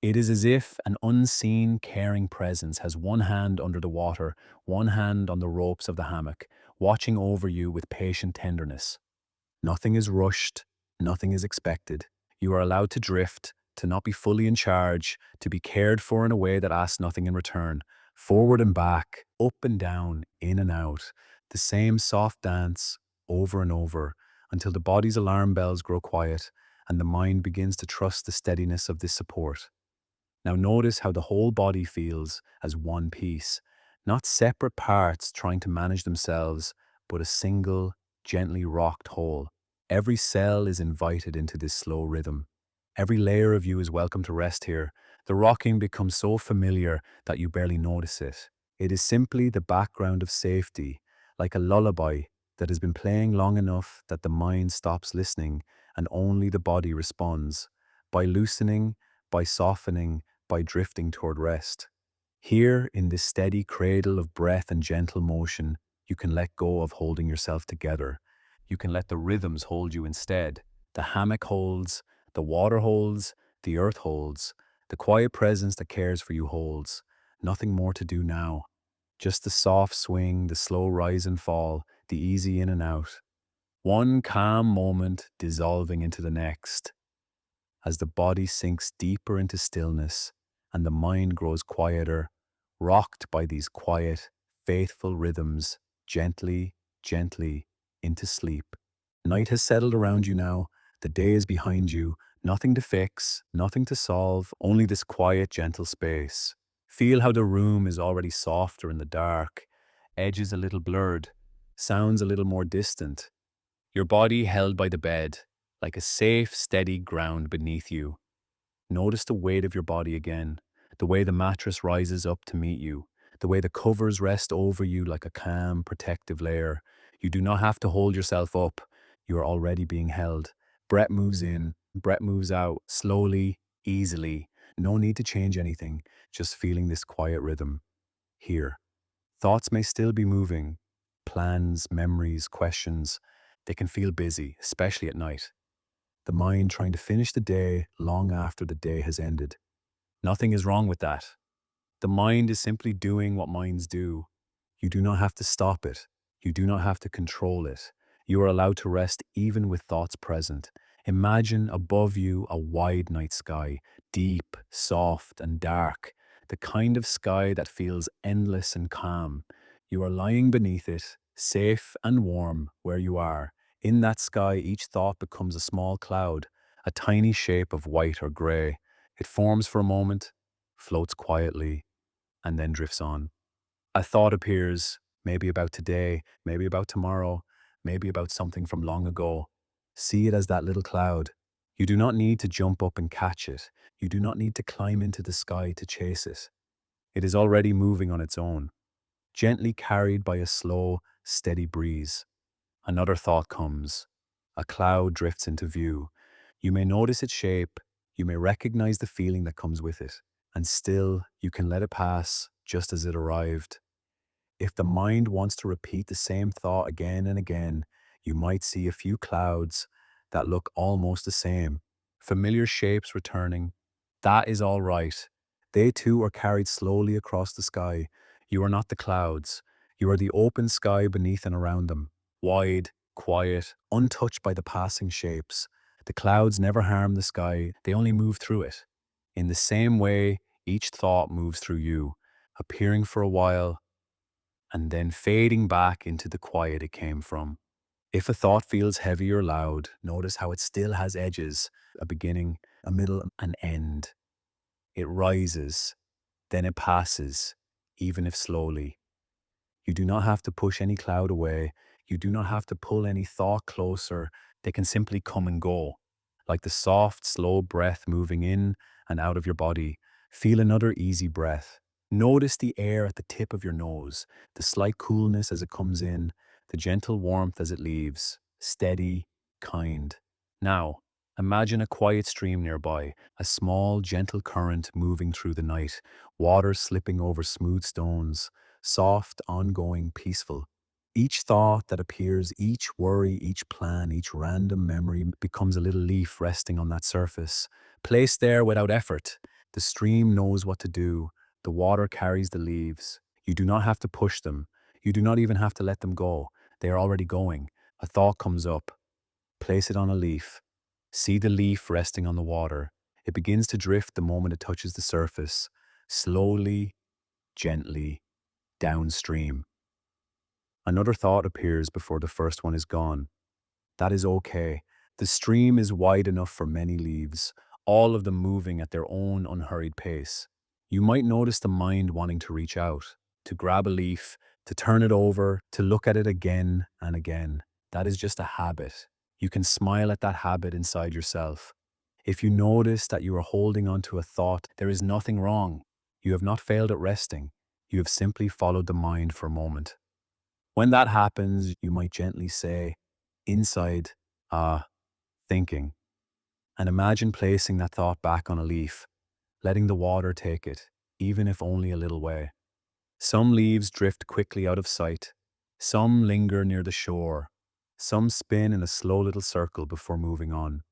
It is as if an unseen, caring presence has one hand under the water, one hand on the ropes of the hammock, watching over you with patient tenderness. Nothing is rushed, nothing is expected. You are allowed to drift, to not be fully in charge, to be cared for in a way that asks nothing in return. Forward and back, up and down, in and out. The same soft dance, over and over, until the body's alarm bells grow quiet and the mind begins to trust the steadiness of this support. Now notice how the whole body feels as one piece, not separate parts trying to manage themselves, but a single, gently rocked whole. Every cell is invited into this slow rhythm. Every layer of you is welcome to rest here. The rocking becomes so familiar that you barely notice it. It is simply the background of safety, like a lullaby that has been playing long enough that the mind stops listening and only the body responds. By loosening, by softening, by drifting toward rest. Here, in this steady cradle of breath and gentle motion, you can let go of holding yourself together. You can let the rhythms hold you instead. The hammock holds, the water holds, the earth holds, the quiet presence that cares for you holds. Nothing more to do now. Just the soft swing, the slow rise and fall, the easy in and out. One calm moment dissolving into the next. As the body sinks deeper into stillness and the mind grows quieter, rocked by these quiet, faithful rhythms, gently, gently into sleep. Night has settled around you now. The day is behind you. Nothing to fix, nothing to solve, only this quiet, gentle space. Feel how the room is already softer in the dark, edges a little blurred, sounds a little more distant. Your body held by the bed, like a safe, steady ground beneath you. Notice the weight of your body again, the way the mattress rises up to meet you, the way the covers rest over you like a calm, protective layer. You do not have to hold yourself up. You are already being held. Breath moves in, breath moves out, slowly, easily. No need to change anything, just feeling this quiet rhythm. Here. Thoughts may still be moving. Plans, memories, questions. They can feel busy, especially at night. The mind trying to finish the day long after the day has ended. Nothing is wrong with that. The mind is simply doing what minds do. You do not have to stop it. You do not have to control it. You are allowed to rest even with thoughts present. Imagine above you a wide night sky, deep, soft, and dark, the kind of sky that feels endless and calm. You are lying beneath it, safe and warm where you are. In that sky, each thought becomes a small cloud, a tiny shape of white or gray. It forms for a moment, floats quietly, and then drifts on. A thought appears, maybe about today, maybe about tomorrow, maybe about something from long ago. See it as that little cloud. You do not need to jump up and catch it. You do not need to climb into the sky to chase it. It is already moving on its own, gently carried by a slow, steady breeze. Another thought comes. A cloud drifts into view. You may notice its shape. You may recognize the feeling that comes with it. And still, you can let it pass just as it arrived. If the mind wants to repeat the same thought again and again, you might see a few clouds that look almost the same, familiar shapes returning. That is all right. They too are carried slowly across the sky. You are not the clouds. You are the open sky beneath and around them, wide, quiet, untouched by the passing shapes. The clouds never harm the sky, they only move through it. In the same way, each thought moves through you, appearing for a while, and then fading back into the quiet it came from. If a thought feels heavy or loud, notice how it still has edges, a beginning, a middle, an end. It rises, then it passes, even if slowly. You do not have to push any cloud away. You do not have to pull any thought closer. They can simply come and go. Like the soft, slow breath moving in and out of your body. Feel another easy breath. Notice the air at the tip of your nose, the slight coolness as it comes in, the gentle warmth as it leaves. Steady, kind. Now, imagine a quiet stream nearby, a small, gentle current moving through the night, water slipping over smooth stones, soft, ongoing, peaceful. Each thought that appears, each worry, each plan, each random memory becomes a little leaf resting on that surface, placed there without effort. The stream knows what to do. The water carries the leaves. You do not have to push them. You do not even have to let them go. They are already going. A thought comes up. Place it on a leaf. See the leaf resting on the water. It begins to drift the moment it touches the surface, slowly, gently, downstream. Another thought appears before the first one is gone. That is okay. The stream is wide enough for many leaves, all of them moving at their own unhurried pace. You might notice the mind wanting to reach out, to grab a leaf, to turn it over, to look at it again and again. That is just a habit. You can smile at that habit inside yourself. If you notice that you are holding on to a thought, there is nothing wrong. You have not failed at resting. You have simply followed the mind for a moment. When that happens, you might gently say, inside, ah, thinking, and imagine placing that thought back on a leaf, letting the water take it, even if only a little way. Some leaves drift quickly out of sight, some linger near the shore, some spin in a slow little circle before moving on.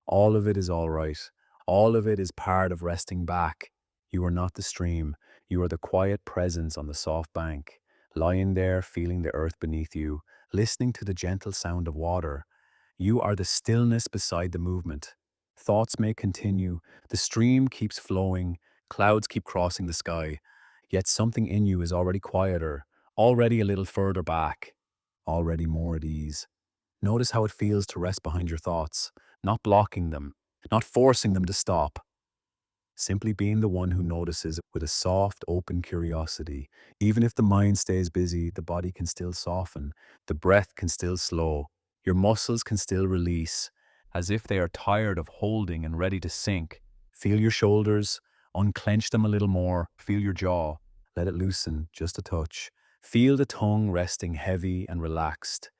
All of it is all right. All of it is part of resting back. You are not the stream. You are the quiet presence on the soft bank, lying there feeling the earth beneath you, listening to the gentle sound of water. You are the stillness beside the movement. Thoughts may continue. The stream keeps flowing. Clouds keep crossing the sky. Yet something in you is already quieter, already a little further back, already more at ease. Notice how it feels to rest behind your thoughts, not blocking them, not forcing them to stop, simply being the one who notices with a soft, open curiosity. Even if the mind stays busy, the body can still soften, the breath can still slow, your muscles can still release, as if they are tired of holding and ready to sink. Feel your shoulders, unclench them a little more, feel your jaw, let it loosen just a touch. Feel the tongue resting heavy and relaxed.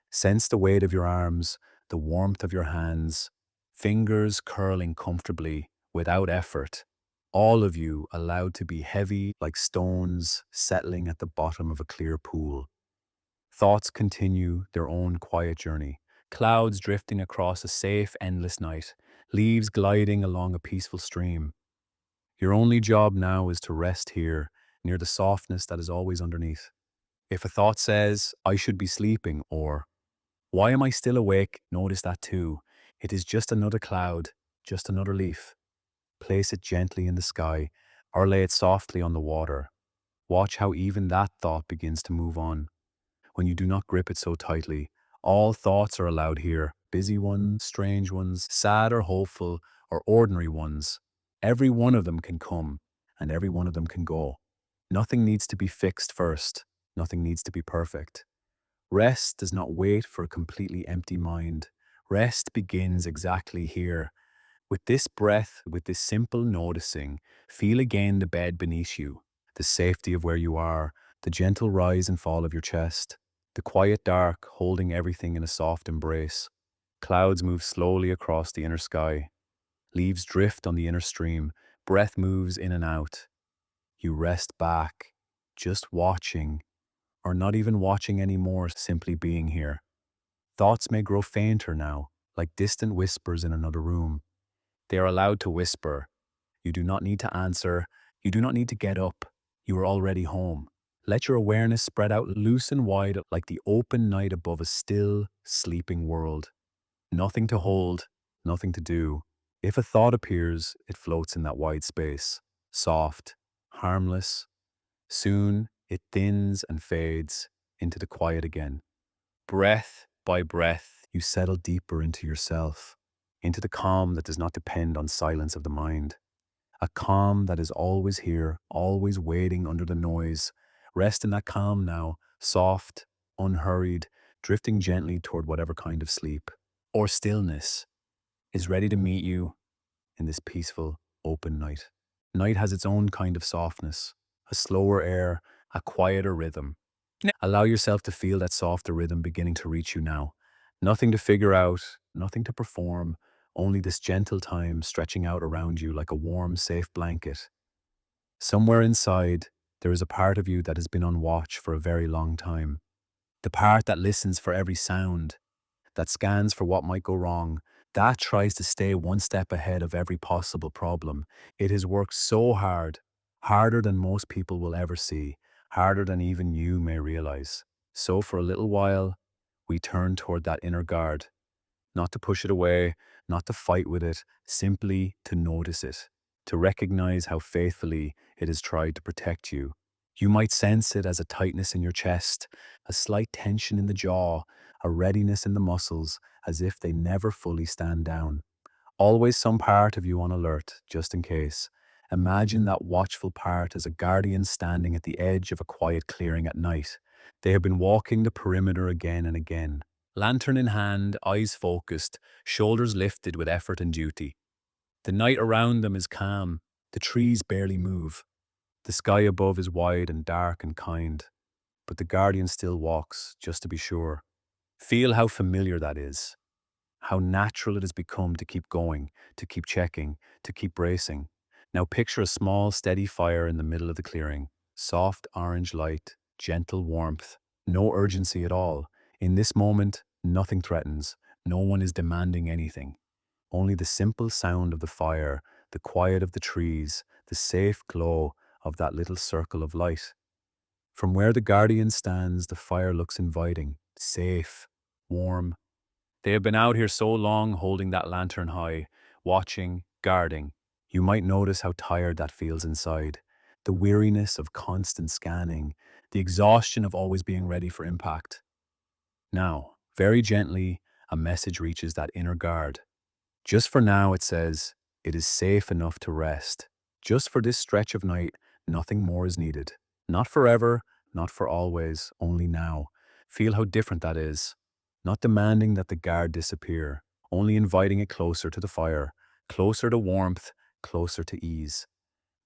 Sense the weight of your arms, the warmth of your hands, fingers curling comfortably without effort. All of you allowed to be heavy like stones settling at the bottom of a clear pool. Thoughts continue their own quiet journey. Clouds drifting across a safe, endless night. Leaves gliding along a peaceful stream. Your only job now is to rest here, near the softness that is always underneath. If a thought says, I should be sleeping, or why am I still awake? Notice that too. It is just another cloud, just another leaf. Place it gently in the sky, or lay it softly on the water. Watch how even that thought begins to move on. When you do not grip it so tightly, all thoughts are allowed here, busy ones, strange ones, sad or hopeful, or ordinary ones. Every one of them can come, and every one of them can go. Nothing needs to be fixed first. Nothing needs to be perfect. Rest does not wait for a completely empty mind. Rest begins exactly here. With this breath, with this simple noticing, feel again the bed beneath you, the safety of where you are, the gentle rise and fall of your chest, the quiet dark holding everything in a soft embrace. Clouds move slowly across the inner sky. Leaves drift on the inner stream. Breath moves in and out. You rest back, just watching, or not even watching anymore, simply being here. Thoughts may grow fainter now, like distant whispers in another room. They are allowed to whisper. You do not need to answer. You do not need to get up. You are already home. Let your awareness spread out loose and wide like the open night above a still, sleeping world. Nothing to hold, nothing to do. If a thought appears, it floats in that wide space, soft, harmless. Soon it thins and fades into the quiet again. Breath by breath, you settle deeper into yourself, into the calm that does not depend on silence of the mind. A calm that is always here, always waiting under the noise. Rest in that calm now, soft, unhurried, drifting gently toward whatever kind of sleep or stillness is ready to meet you in this peaceful, open night. Night has its own kind of softness, a slower air, a quieter rhythm. Allow yourself to feel that softer rhythm beginning to reach you now. Nothing to figure out, nothing to perform, only this gentle time stretching out around you like a warm, safe blanket. Somewhere inside, there is a part of you that has been on watch for a very long time. The part that listens for every sound, that scans for what might go wrong, that tries to stay one step ahead of every possible problem. It has worked so hard, harder than most people will ever see, harder than even you may realize. So for a little while, we turn toward that inner guard, not to push it away, not to fight with it, simply to notice it, to recognize how faithfully it has tried to protect you. You might sense it as a tightness in your chest, a slight tension in the jaw, a readiness in the muscles, as if they never fully stand down. Always some part of you on alert, just in case. Imagine that watchful part as a guardian standing at the edge of a quiet clearing at night. They have been walking the perimeter again and again. Lantern in hand, eyes focused, shoulders lifted with effort and duty. The night around them is calm. The trees barely move. The sky above is wide and dark and kind. But the guardian still walks, just to be sure. Feel how familiar that is. How natural it has become to keep going, to keep checking, to keep bracing. Now picture a small, steady fire in the middle of the clearing. Soft orange light, gentle warmth, no urgency at all. In this moment, nothing threatens. No one is demanding anything. Only the simple sound of the fire, the quiet of the trees, the safe glow of that little circle of light. From where the guardian stands, the fire looks inviting, safe, warm. They have been out here so long holding that lantern high, watching, guarding. You might notice how tired that feels inside. The weariness of constant scanning, the exhaustion of always being ready for impact. Now, very gently, a message reaches that inner guard. Just for now, it says, it is safe enough to rest. Just for this stretch of night, nothing more is needed. Not forever, not for always, only now. Feel how different that is. Not demanding that the guard disappear, only inviting it closer to the fire, closer to warmth, closer to ease.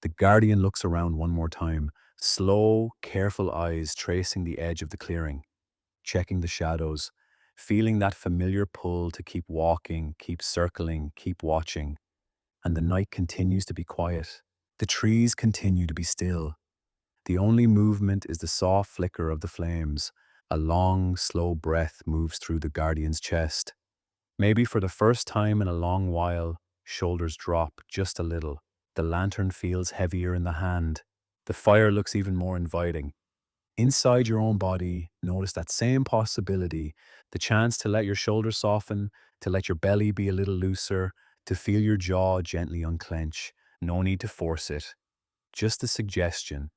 The guardian looks around one more time, slow, careful eyes tracing the edge of the clearing, checking the shadows, feeling that familiar pull to keep walking, keep circling, keep watching. And the night continues to be quiet. The trees continue to be still. The only movement is the soft flicker of the flames. A long, slow breath moves through the guardian's chest. Maybe for the first time in a long while, shoulders drop just a little. The lantern feels heavier in the hand. The fire looks even more inviting. Inside your own body, notice that same possibility, the chance to let your shoulders soften, to let your belly be a little looser, to feel your jaw gently unclench. No need to force it. Just a suggestion.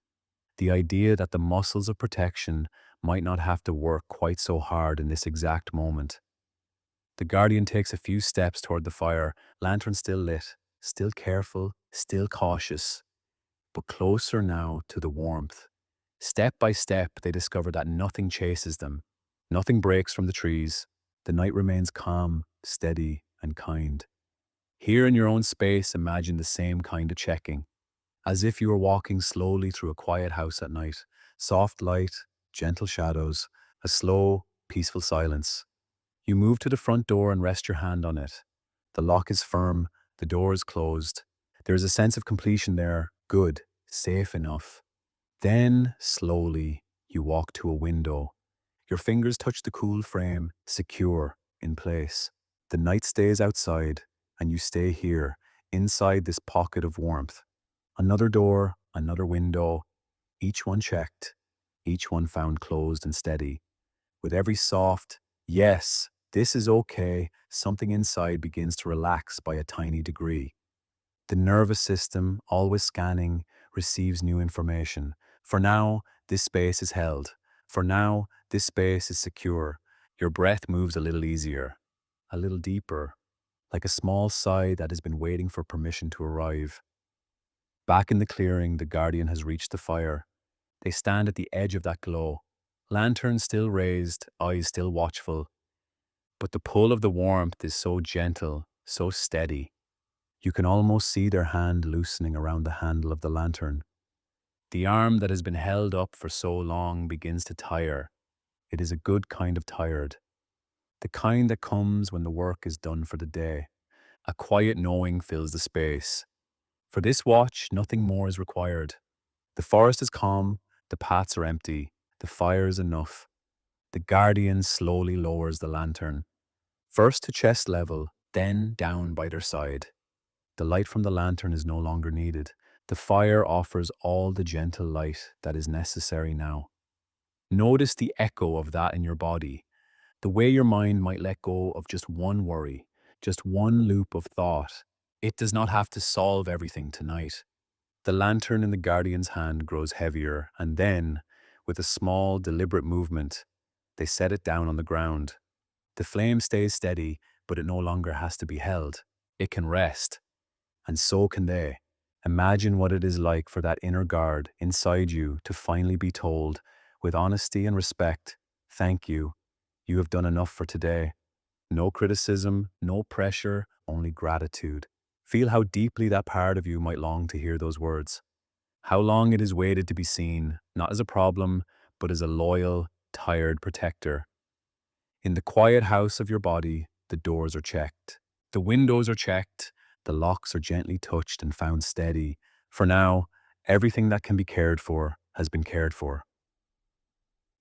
The idea that the muscles of protection might not have to work quite so hard in this exact moment. The guardian takes a few steps toward the fire, lantern still lit, still careful, still cautious, but closer now to the warmth. Step by step, they discover that nothing chases them. Nothing breaks from the trees. The night remains calm, steady, and kind. Here in your own space, imagine the same kind of checking, as if you were walking slowly through a quiet house at night. Soft light, gentle shadows, a slow, peaceful silence. You move to the front door and rest your hand on it. The lock is firm, the door is closed. There is a sense of completion there, good, safe enough. Then, slowly, you walk to a window. Your fingers touch the cool frame, secure, in place. The night stays outside, and you stay here, inside this pocket of warmth. Another door, another window, each one checked, each one found closed and steady. With every soft, yes, this is okay, something inside begins to relax by a tiny degree. The nervous system, always scanning, receives new information. For now, this space is held. For now, this space is secure. Your breath moves a little easier, a little deeper, like a small sigh that has been waiting for permission to arrive. Back in the clearing, the guardian has reached the fire. They stand at the edge of that glow. Lantern still raised, eyes still watchful. But the pull of the warmth is so gentle, so steady. You can almost see their hand loosening around the handle of the lantern. The arm that has been held up for so long begins to tire. It is a good kind of tired. The kind that comes when the work is done for the day. A quiet knowing fills the space. For this watch, nothing more is required. The forest is calm, the paths are empty, the fire is enough. The guardian slowly lowers the lantern, first to chest level, then down by their side. The light from the lantern is no longer needed. The fire offers all the gentle light that is necessary now. Notice the echo of that in your body, the way your mind might let go of just one worry, just one loop of thought. It does not have to solve everything tonight. The lantern in the guardian's hand grows heavier, and then, with a small, deliberate movement, they set it down on the ground. The flame stays steady, but it no longer has to be held. It can rest, and so can they. Imagine what it is like for that inner guard inside you to finally be told, with honesty and respect, "Thank you. You have done enough for today." No criticism, no pressure, only gratitude. Feel how deeply that part of you might long to hear those words. How long it has waited to be seen, not as a problem, but as a loyal, tired protector. In the quiet house of your body, the doors are checked. The windows are checked. The locks are gently touched and found steady. For now, everything that can be cared for has been cared for.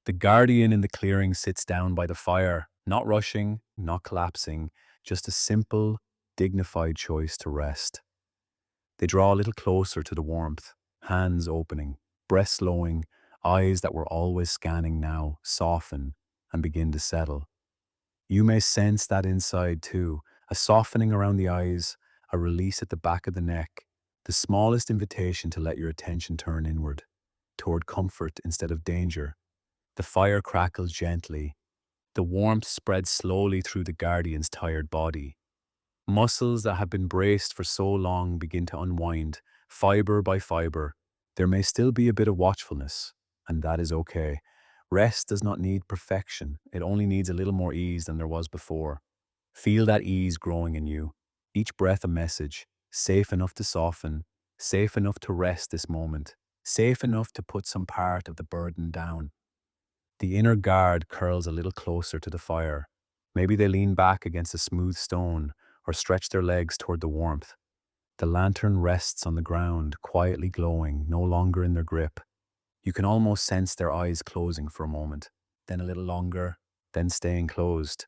The guardian in the clearing sits down by the fire, not rushing, not collapsing, just a simple, dignified choice to rest. They draw a little closer to the warmth, hands opening, breath slowing, eyes that were always scanning now soften and begin to settle. You may sense that inside too, a softening around the eyes, a release at the back of the neck, the smallest invitation to let your attention turn inward, toward comfort instead of danger. The fire crackles gently. The warmth spreads slowly through the guardian's tired body. Muscles that have been braced for so long begin to unwind, fiber by fiber. There may still be a bit of watchfulness, and that is okay. Rest does not need perfection. It only needs a little more ease than there was before. Feel that ease growing in you. Each breath a message, safe enough to soften, safe enough to rest this moment, safe enough to put some part of the burden down. The inner guard curls a little closer to the fire. Maybe they lean back against a smooth stone or stretch their legs toward the warmth. The lantern rests on the ground, quietly glowing, no longer in their grip. You can almost sense their eyes closing for a moment, then a little longer, then staying closed.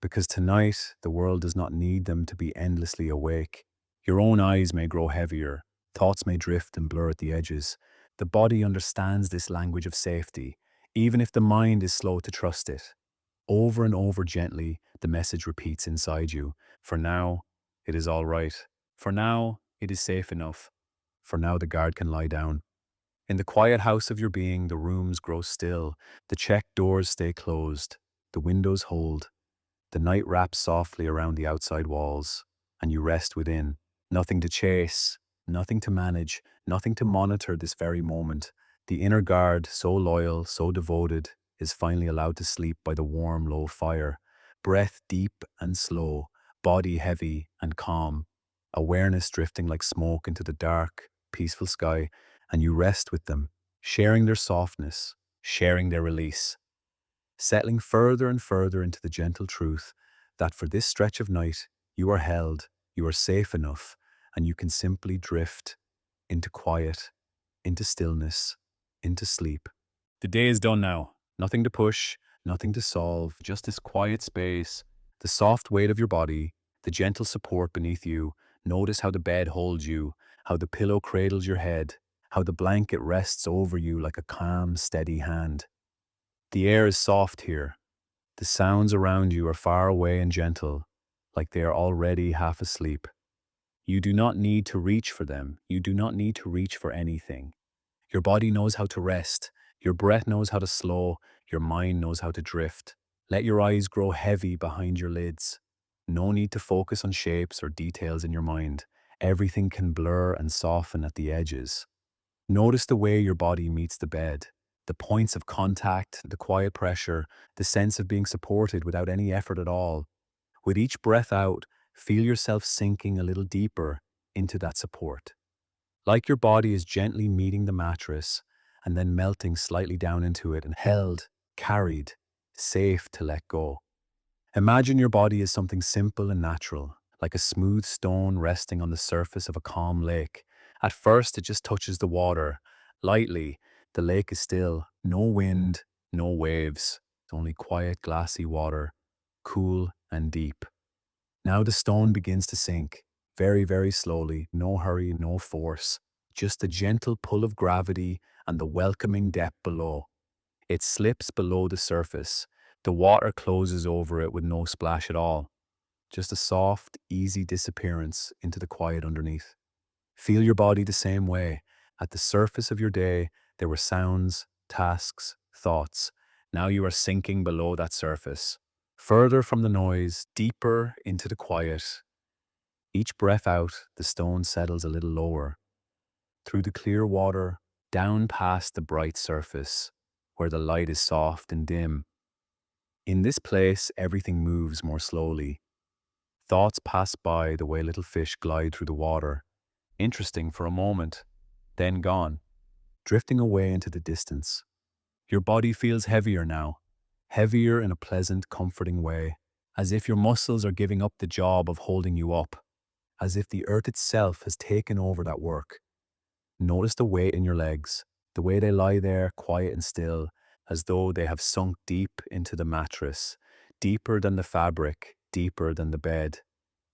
Because tonight, the world does not need them to be endlessly awake. Your own eyes may grow heavier, thoughts may drift and blur at the edges. The body understands this language of safety, even if the mind is slow to trust it. Over and over gently, the message repeats inside you. For now, it is all right. For now, it is safe enough. For now, the guard can lie down. In the quiet house of your being, the rooms grow still. The checked doors stay closed. The windows hold. The night wraps softly around the outside walls, and you rest within. Nothing to chase, nothing to manage, nothing to monitor this very moment. The inner guard, so loyal, so devoted, is finally allowed to sleep by the warm, low fire. Breath deep and slow, body heavy and calm. Awareness drifting like smoke into the dark, peaceful sky, and you rest with them, sharing their softness, sharing their release, settling further and further into the gentle truth that for this stretch of night, you are held, you are safe enough, and you can simply drift into quiet, into stillness, into sleep. The day is done now. Nothing to push, nothing to solve, just this quiet space, the soft weight of your body, the gentle support beneath you. Notice how the bed holds you, how the pillow cradles your head, how the blanket rests over you like a calm, steady hand. The air is soft here. The sounds around you are far away and gentle, like they are already half asleep. You do not need to reach for them. You do not need to reach for anything. Your body knows how to rest. Your breath knows how to slow. Your mind knows how to drift. Let your eyes grow heavy behind your lids. No need to focus on shapes or details in your mind. Everything can blur and soften at the edges. Notice the way your body meets the bed, the points of contact, the quiet pressure, the sense of being supported without any effort at all. With each breath out, feel yourself sinking a little deeper into that support. Like your body is gently meeting the mattress and then melting slightly down into it and held, carried, safe to let go. Imagine your body as something simple and natural, like a smooth stone resting on the surface of a calm lake. At first, it just touches the water. Lightly, the lake is still, no wind, no waves. only quiet, glassy water, cool and deep. Now the stone begins to sink, very, very slowly, no hurry, no force, just a gentle pull of gravity and the welcoming depth below. It slips below the surface. The water closes over it with no splash at all, just a soft, easy disappearance into the quiet underneath. Feel your body the same way. At the surface of your day, there were sounds, tasks, thoughts. Now you are sinking below that surface, further from the noise, deeper into the quiet. Each breath out, the stone settles a little lower, through the clear water, down past the bright surface, where the light is soft and dim. In this place, everything moves more slowly. Thoughts pass by the way little fish glide through the water, interesting for a moment, then gone, drifting away into the distance. Your body feels heavier now, heavier in a pleasant, comforting way, as if your muscles are giving up the job of holding you up, as if the earth itself has taken over that work. Notice the weight in your legs, the way they lie there quiet and still, as though they have sunk deep into the mattress, deeper than the fabric, deeper than the bed.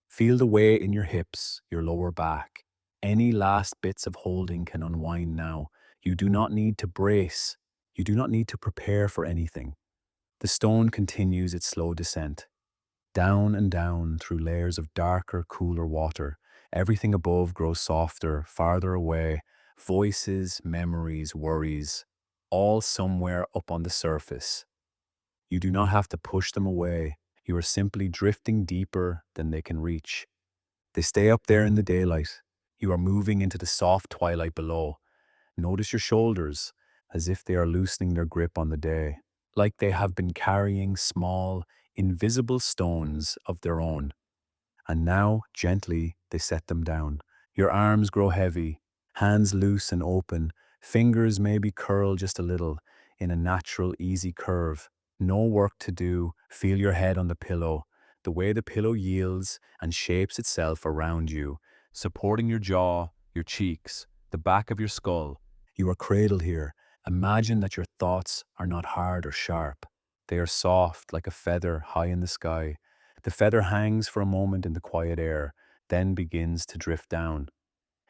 Feel the weight in your hips, your lower back. Any last bits of holding can unwind now. You do not need to brace. You do not need to prepare for anything. The stone continues its slow descent, down and down through layers of darker, cooler water. Everything above grows softer, farther away. Voices, memories, worries, all somewhere up on the surface. You do not have to push them away. You are simply drifting deeper than they can reach. They stay up there in the daylight. You are moving into the soft twilight below. Notice your shoulders, as if they are loosening their grip on the day, like they have been carrying small, invisible stones of their own. And now, gently, they set them down. Your arms grow heavy, hands loose and open, fingers maybe curl just a little in a natural, easy curve. No work to do. Feel your head on the pillow, the way the pillow yields and shapes itself around you, supporting your jaw, your cheeks, the back of your skull. You are cradled here. Imagine that your thoughts are not hard or sharp. They are soft like a feather high in the sky. The feather hangs for a moment in the quiet air, then begins to drift down.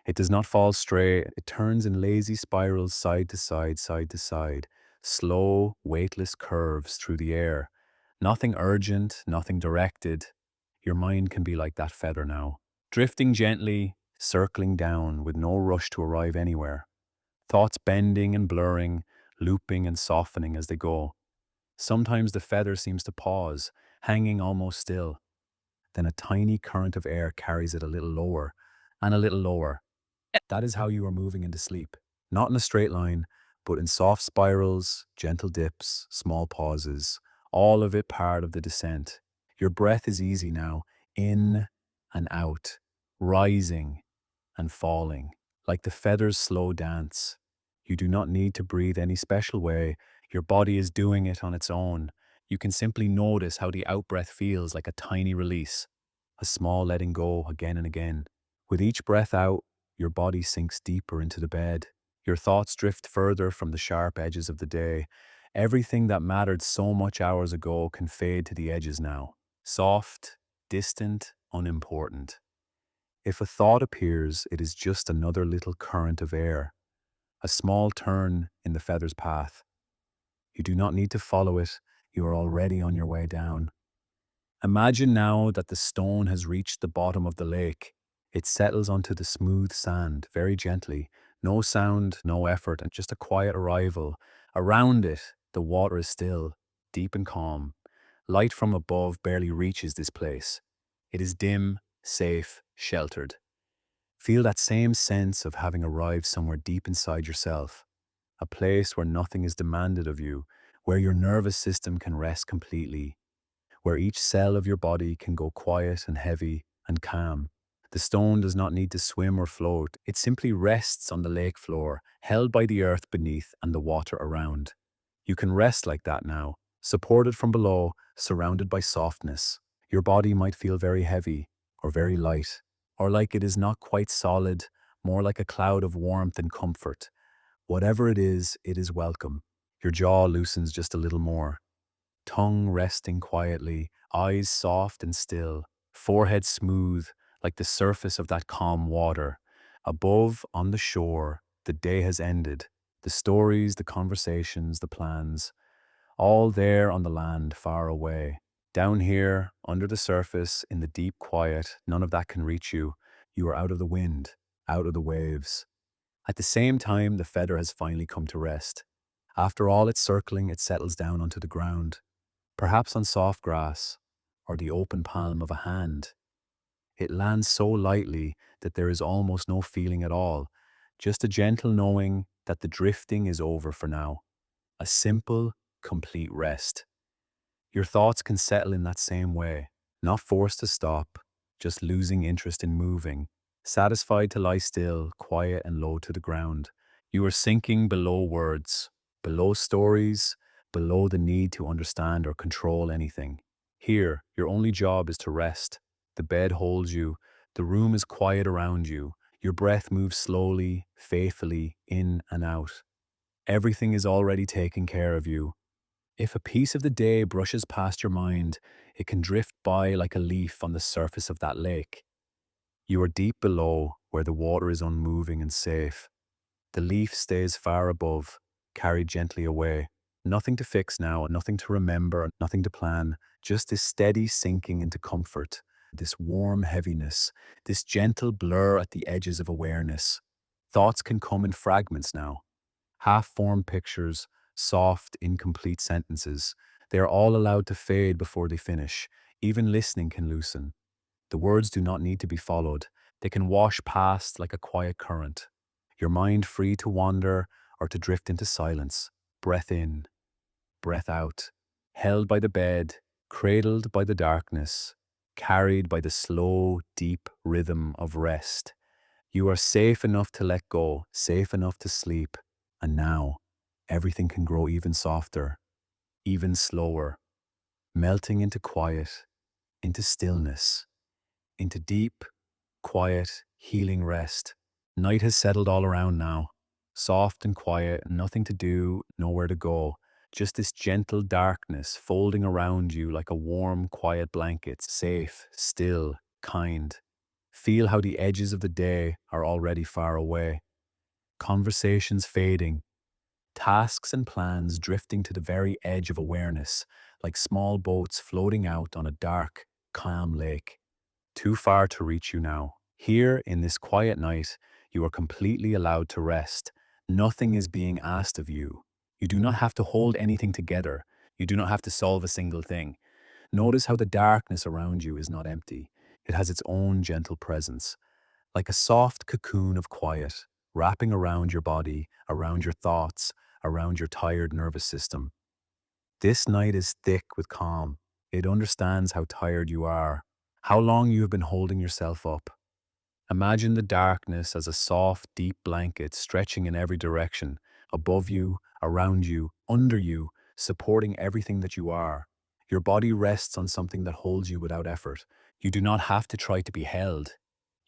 It does not fall straight, it turns in lazy spirals side to side, slow, weightless curves through the air. Nothing urgent, nothing directed. Your mind can be like that feather now, drifting gently, circling down with no rush to arrive anywhere. Thoughts bending and blurring, looping and softening as they go. Sometimes the feather seems to pause, hanging almost still. Then a tiny current of air carries it a little lower and a little lower. That is how you are moving into sleep. Not in a straight line, but in soft spirals, gentle dips, small pauses, all of it part of the descent. Your breath is easy now, in and out, rising and falling, like the feather's slow dance. You do not need to breathe any special way. Your body is doing it on its own. You can simply notice how the outbreath feels like a tiny release, a small letting go again and again. With each breath out, your body sinks deeper into the bed. Your thoughts drift further from the sharp edges of the day. Everything that mattered so much hours ago can fade to the edges now. Soft, distant, unimportant. If a thought appears, it is just another little current of air, a small turn in the feather's path. You do not need to follow it. You are already on your way down. Imagine now that the stone has reached the bottom of the lake. It settles onto the smooth sand very gently. No sound, no effort, and just a quiet arrival. Around it, the water is still, deep and calm. Light from above barely reaches this place. It is dim, safe, sheltered. Feel that same sense of having arrived somewhere deep inside yourself, a place where nothing is demanded of you, where your nervous system can rest completely, where each cell of your body can go quiet and heavy and calm. The stone does not need to swim or float. It simply rests on the lake floor, held by the earth beneath and the water around. You can rest like that now, supported from below, surrounded by softness. Your body might feel very heavy or very light, or like it is not quite solid, more like a cloud of warmth and comfort. Whatever it is welcome. Your jaw loosens just a little more. tongue resting quietly, eyes soft and still, forehead smooth like the surface of that calm water. Above, on the shore, the day has ended. The stories, the conversations, the plans, all there on the land far away. Down here, under the surface, in the deep quiet, none of that can reach you. You are out of the wind, out of the waves. At the same time, the feather has finally come to rest. After all its circling, it settles down onto the ground, perhaps on soft grass or the open palm of a hand. It lands so lightly that there is almost no feeling at all, just a gentle knowing that the drifting is over for now. A simple, complete rest. Your thoughts can settle in that same way, not forced to stop, just losing interest in moving, satisfied to lie still, quiet and low to the ground. You are sinking below words, below stories, below the need to understand or control anything. Here, your only job is to rest. The bed holds you, the room is quiet around you, your breath moves slowly, faithfully, in and out. Everything is already taken care of you. If a piece of the day brushes past your mind, it can drift by like a leaf on the surface of that lake. You are deep below, where the water is unmoving and safe. The leaf stays far above, carried gently away. Nothing to fix now, nothing to remember, nothing to plan, just this steady sinking into comfort, this warm heaviness, this gentle blur at the edges of awareness. Thoughts can come in fragments now, half-formed pictures, soft, incomplete sentences. They are all allowed to fade before they finish. Even listening can loosen. The words do not need to be followed. They can wash past like a quiet current. Your mind free to wander or to drift into silence. Breath in, breath out. Held by the bed, cradled by the darkness, carried by the slow, deep rhythm of rest. You are safe enough to let go, safe enough to sleep. And now, everything can grow even softer, even slower, melting into quiet, into stillness, into deep, quiet, healing rest. Night has settled all around now, soft and quiet, nothing to do, nowhere to go. Just this gentle darkness folding around you like a warm, quiet blanket, safe, still, kind. Feel how the edges of the day are already far away. Conversations fading, tasks and plans drifting to the very edge of awareness, like small boats floating out on a dark, calm lake. Too far to reach you now. Here, in this quiet night, you are completely allowed to rest. Nothing is being asked of you. You do not have to hold anything together. You do not have to solve a single thing. Notice how the darkness around you is not empty. It has its own gentle presence, like a soft cocoon of quiet, wrapping around your body, around your thoughts, around your tired nervous system. This night is thick with calm. It understands how tired you are, how long you have been holding yourself up. Imagine the darkness as a soft, deep blanket stretching in every direction, above you, around you, under you, supporting everything that you are. Your body rests on something that holds you without effort. You do not have to try to be held.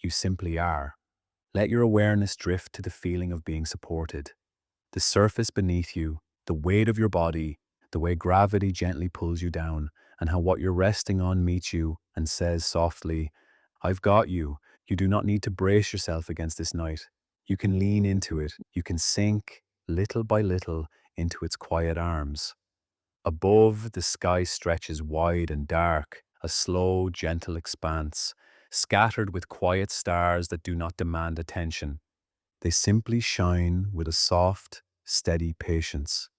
You simply are. Let your awareness drift to the feeling of being supported. The surface beneath you, the weight of your body, the way gravity gently pulls you down, and how what you're resting on meets you and says softly, I've got you. You do not need to brace yourself against this night. You can lean into it. You can sink, little by little, into its quiet arms. Above, the sky stretches wide and dark, a slow, gentle expanse, scattered with quiet stars that do not demand attention. They simply shine with a soft, steady patience.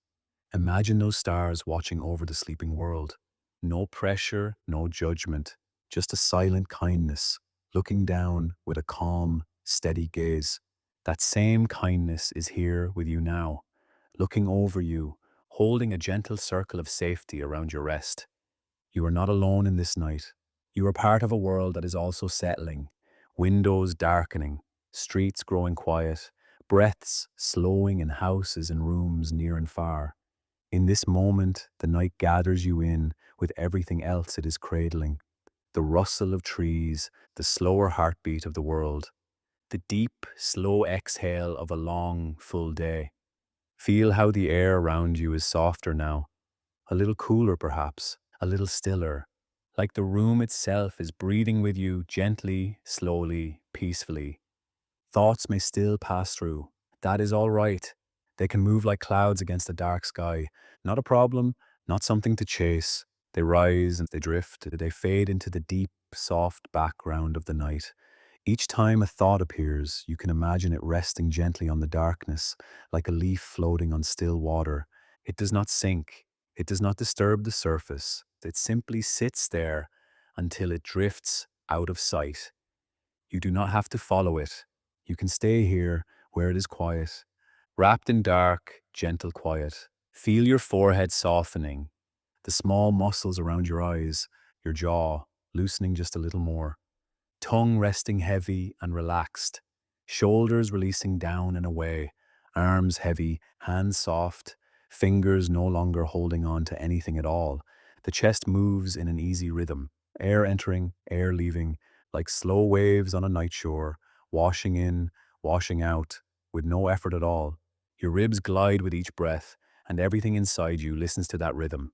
Imagine those stars watching over the sleeping world. No pressure, no judgment, just a silent kindness, looking down with a calm, steady gaze. That same kindness is here with you now, looking over you, holding a gentle circle of safety around your rest. You are not alone in this night. You are part of a world that is also settling, windows darkening, streets growing quiet, breaths slowing in houses and rooms near and far. In this moment, the night gathers you in with everything else it is cradling. The rustle of trees, the slower heartbeat of the world, the deep, slow exhale of a long, full day. Feel how the air around you is softer now, a little cooler perhaps, a little stiller, like the room itself is breathing with you gently, slowly, peacefully. Thoughts may still pass through. That is all right. They can move like clouds against a dark sky. Not a problem, not something to chase. They rise and they drift. They fade into the deep, soft background of the night. Each time a thought appears, you can imagine it resting gently on the darkness, like a leaf floating on still water. It does not sink. It does not disturb the surface. It simply sits there until it drifts out of sight. You do not have to follow it. You can stay here where it is quiet, wrapped in dark, gentle quiet. Feel your forehead softening, the small muscles around your eyes, your jaw loosening just a little more, tongue resting heavy and relaxed, shoulders releasing down and away, arms heavy, hands soft, fingers no longer holding on to anything at all. The chest moves in an easy rhythm, air entering, air leaving, like slow waves on a night shore, washing in, washing out, with no effort at all. Your ribs glide with each breath, and everything inside you listens to that rhythm.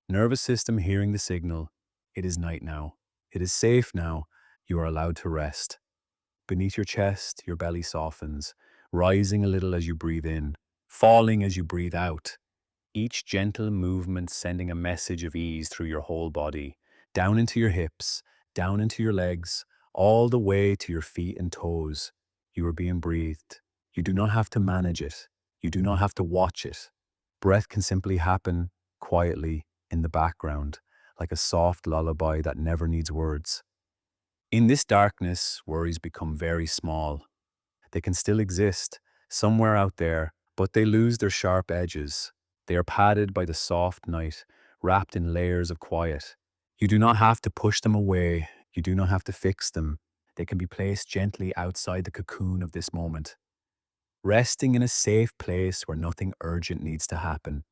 Nervous system hearing the signal. It is night now. It is safe now. You are allowed to rest. Beneath your chest, your belly softens, rising a little as you breathe in, falling as you breathe out. Each gentle movement sending a message of ease through your whole body, down into your hips, down into your legs, all the way to your feet and toes. You are being breathed. You do not have to manage it. You do not have to watch it. Breath can simply happen quietly in the background, like a soft lullaby that never needs words. In this darkness, worries become very small. They can still exist, somewhere out there, but they lose their sharp edges. They are padded by the soft night, wrapped in layers of quiet. You do not have to push them away. You do not have to fix them. They can be placed gently outside the cocoon of this moment, resting in a safe place where nothing urgent needs to happen.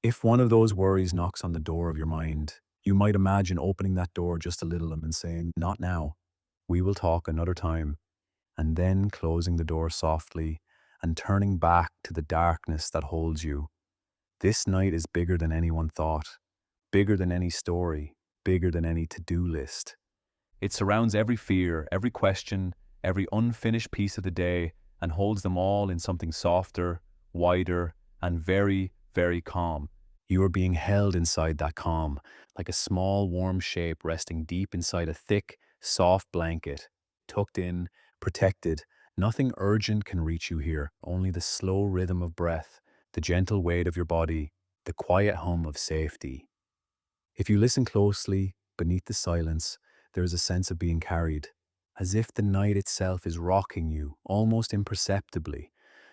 If one of those worries knocks on the door of your mind, you might imagine opening that door just a little and saying, "Not now. We will talk another time," and then closing the door softly and turning back to the darkness that holds you. This night is bigger than anyone thought, bigger than any story, bigger than any to-do list. It surrounds every fear, every question, every unfinished piece of the day, and holds them all in something softer, wider, and very, very calm. You are being held inside that calm, like a small warm shape resting deep inside a thick, soft blanket, tucked in, protected. Nothing urgent can reach you here, only the slow rhythm of breath, the gentle weight of your body, the quiet hum of safety. If you listen closely, beneath the silence, there is a sense of being carried, as if the night itself is rocking you, almost imperceptibly.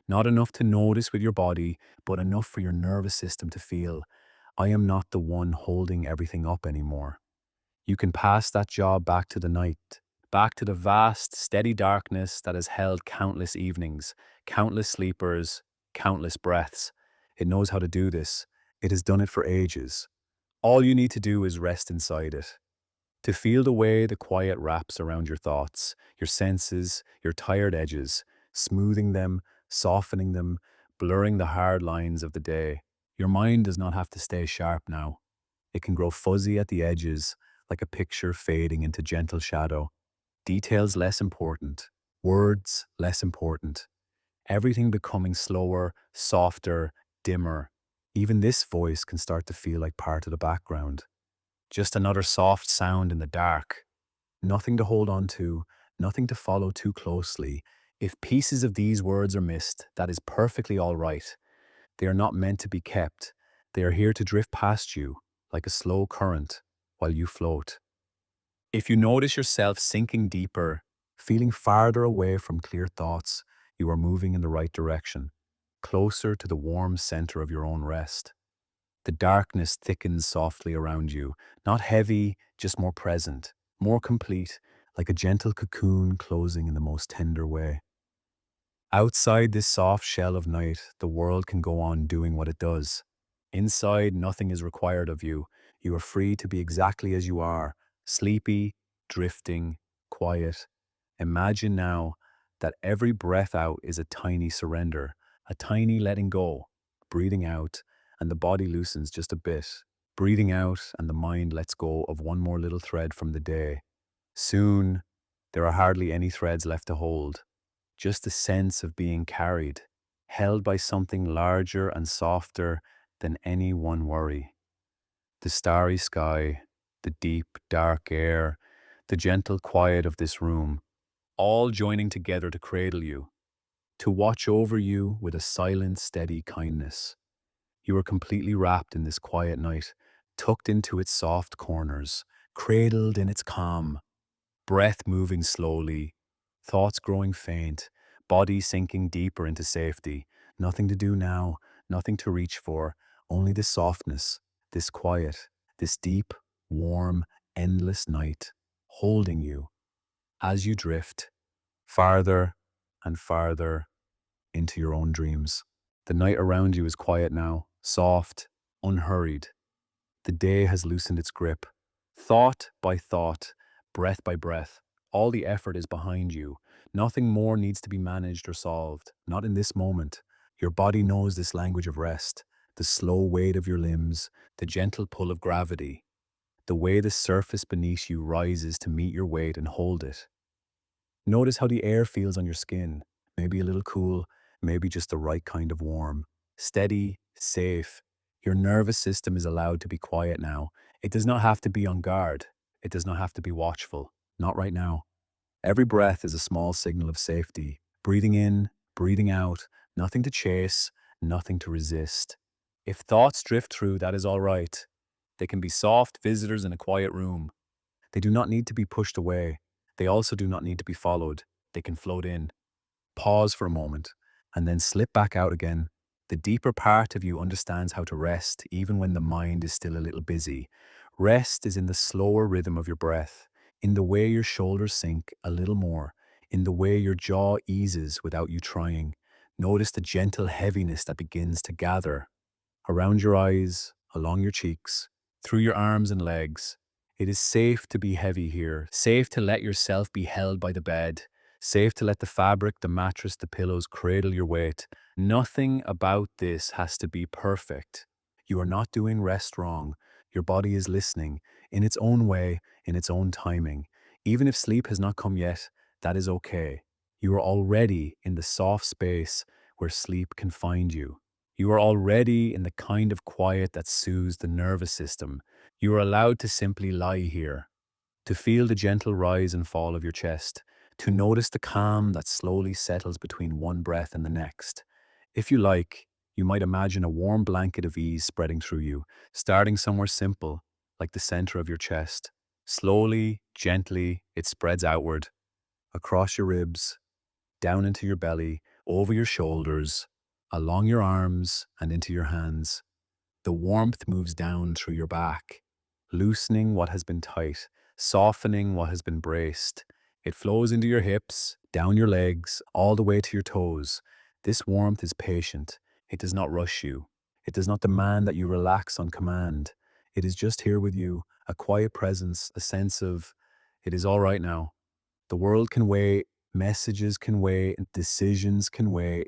Not enough to notice with your body, but enough for your nervous system to feel, I am not the one holding everything up anymore. You can pass that job back to the night, back to the vast, steady darkness that has held countless evenings, countless sleepers, countless breaths. It knows how to do this. It has done it for ages. All you need to do is rest inside it. To feel the way the quiet wraps around your thoughts, your senses, your tired edges, smoothing them, softening them, blurring the hard lines of the day. Your mind does not have to stay sharp now. It can grow fuzzy at the edges, like a picture fading into gentle shadow. Details less important, words less important. Everything becoming slower, softer, dimmer. Even this voice can start to feel like part of the background. Just another soft sound in the dark. Nothing to hold on to, nothing to follow too closely. If pieces of these words are missed, that is perfectly all right. They are not meant to be kept. They are here to drift past you, like a slow current, while you float. If you notice yourself sinking deeper, feeling farther away from clear thoughts, you are moving in the right direction, closer to the warm center of your own rest. The darkness thickens softly around you, not heavy, just more present, more complete, like a gentle cocoon closing in the most tender way. Outside this soft shell of night, the world can go on doing what it does. Inside, nothing is required of you. You are free to be exactly as you are, sleepy, drifting, quiet. Imagine now that every breath out is a tiny surrender, a tiny letting go, breathing out, and the body loosens just a bit. Breathing out, and the mind lets go of one more little thread from the day. Soon, there are hardly any threads left to hold, just the sense of being carried, held by something larger and softer than any one worry. The starry sky, the deep, dark air, the gentle quiet of this room, all joining together to cradle you, to watch over you with a silent, steady kindness. You are completely wrapped in this quiet night, tucked into its soft corners, cradled in its calm, breath moving slowly, thoughts growing faint, body sinking deeper into safety. Nothing to do now, nothing to reach for, only this softness, this quiet, this deep, warm, endless night, holding you as you drift farther and farther into your own dreams. The night around you is quiet now, soft, unhurried. The day has loosened its grip. Thought by thought, breath by breath, all the effort is behind you. Nothing more needs to be managed or solved, not in this moment. Your body knows this language of rest, the slow weight of your limbs, the gentle pull of gravity, the way the surface beneath you rises to meet your weight and hold it. Notice how the air feels on your skin, maybe a little cool, maybe just the right kind of warm. Steady, safe. Your nervous system is allowed to be quiet now. It does not have to be on guard. It does not have to be watchful. Not right now. Every breath is a small signal of safety. Breathing in, breathing out, nothing to chase, nothing to resist. If thoughts drift through, that is all right. They can be soft visitors in a quiet room. They do not need to be pushed away. They also do not need to be followed. They can float in, pause for a moment, and then slip back out again. The deeper part of you understands how to rest, even when the mind is still a little busy. Rest is in the slower rhythm of your breath, in the way your shoulders sink a little more, in the way your jaw eases without you trying. Notice the gentle heaviness that begins to gather around your eyes, along your cheeks, through your arms and legs. It is safe to be heavy here, safe to let yourself be held by the bed, safe to let the fabric, the mattress, the pillows cradle your weight. Nothing about this has to be perfect. You are not doing rest wrong. Your body is listening, in its own way, in its own timing. Even if sleep has not come yet, that is okay. You are already in the soft space where sleep can find you. You are already in the kind of quiet that soothes the nervous system. You are allowed to simply lie here, to feel the gentle rise and fall of your chest, to notice the calm that slowly settles between one breath and the next. If you like, you might imagine a warm blanket of ease spreading through you, starting somewhere simple, like the center of your chest. Slowly, gently, it spreads outward, across your ribs, down into your belly, over your shoulders, along your arms, and into your hands. The warmth moves down through your back, loosening what has been tight, softening what has been braced. It flows into your hips, down your legs, all the way to your toes. This warmth is patient. It does not rush you. It does not demand that you relax on command. It is just here with you, a quiet presence, a sense of, it is all right now. The world can wait, messages can wait, and decisions can wait.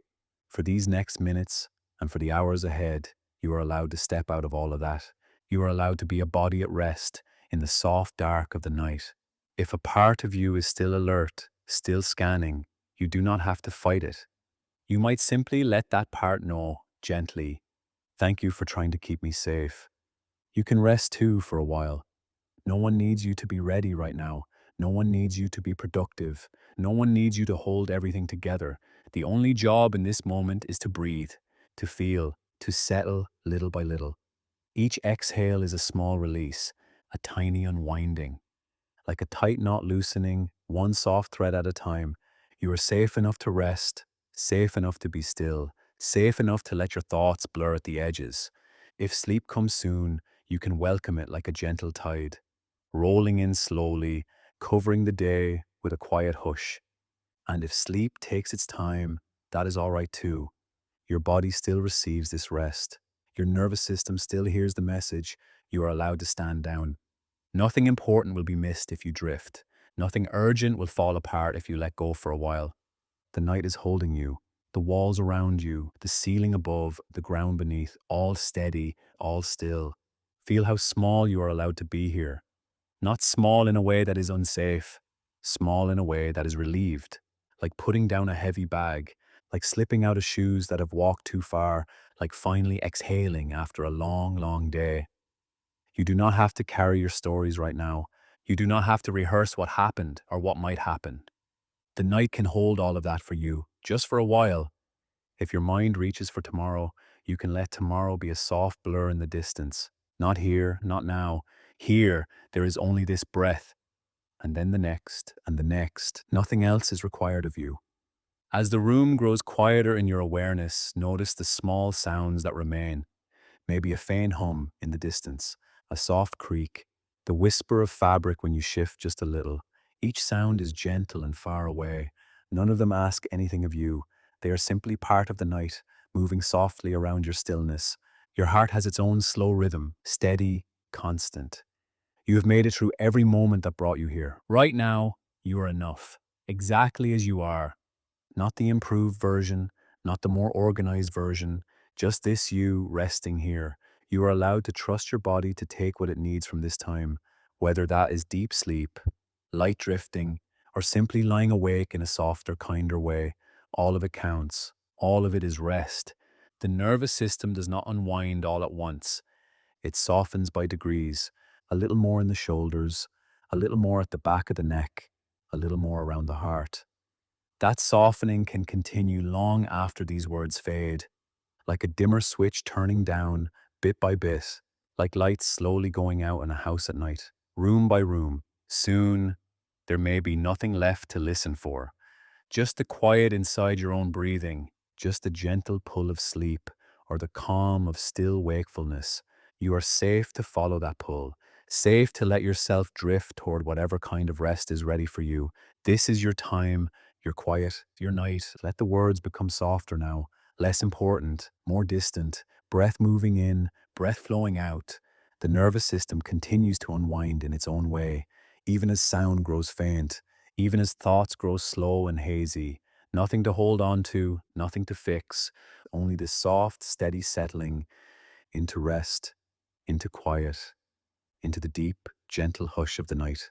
For these next minutes and for the hours ahead, you are allowed to step out of all of that. You are allowed to be a body at rest in the soft dark of the night. If a part of you is still alert, still scanning, you do not have to fight it. You might simply let that part know, gently, thank you for trying to keep me safe. You can rest too for a while. No one needs you to be ready right now. No one needs you to be productive. No one needs you to hold everything together. The only job in this moment is to breathe, to feel, to settle little by little. Each exhale is a small release, a tiny unwinding. Like a tight knot loosening, one soft thread at a time. You are safe enough to rest, safe enough to be still, safe enough to let your thoughts blur at the edges. If sleep comes soon, you can welcome it like a gentle tide, rolling in slowly, covering the day with a quiet hush. And if sleep takes its time, that is all right too. Your body still receives this rest. Your nervous system still hears the message. You are allowed to stand down. Nothing important will be missed if you drift. Nothing urgent will fall apart if you let go for a while. The night is holding you. The walls around you, the ceiling above, the ground beneath, all steady, all still. Feel how small you are allowed to be here. Not small in a way that is unsafe, small in a way that is relieved, like putting down a heavy bag, like slipping out of shoes that have walked too far, like finally exhaling after a long, long day. You do not have to carry your stories right now. You do not have to rehearse what happened or what might happen. The night can hold all of that for you, just for a while. If your mind reaches for tomorrow, you can let tomorrow be a soft blur in the distance. Not here, not now. Here, there is only this breath, and then the next, and the next. Nothing else is required of you. As the room grows quieter in your awareness, notice the small sounds that remain. Maybe a faint hum in the distance, a soft creak, the whisper of fabric when you shift just a little. Each sound is gentle and far away. None of them ask anything of you. They are simply part of the night, moving softly around your stillness. Your heart has its own slow rhythm, steady, constant. You have made it through every moment that brought you here. Right now, you are enough, exactly as you are. Not the improved version, not the more organized version, just this you resting here. You are allowed to trust your body to take what it needs from this time, whether that is deep sleep, light drifting, or simply lying awake in a softer, kinder way. All of it counts. All of it is rest. The nervous system does not unwind all at once. It softens by degrees, a little more in the shoulders, a little more at the back of the neck, a little more around the heart. That softening can continue long after these words fade, like a dimmer switch turning down bit by bit, like lights slowly going out in a house at night, room by room. Soon, there may be nothing left to listen for, just the quiet inside your own breathing, just the gentle pull of sleep, or the calm of still wakefulness. You are safe to follow that pull, safe to let yourself drift toward whatever kind of rest is ready for you. This is your time, your quiet, your night. Let the words become softer now, less important, more distant, breath moving in, breath flowing out. The nervous system continues to unwind in its own way, even as sound grows faint, even as thoughts grow slow and hazy. Nothing to hold on to, nothing to fix, only this soft, steady settling into rest, into quiet, into the deep, gentle hush of the night.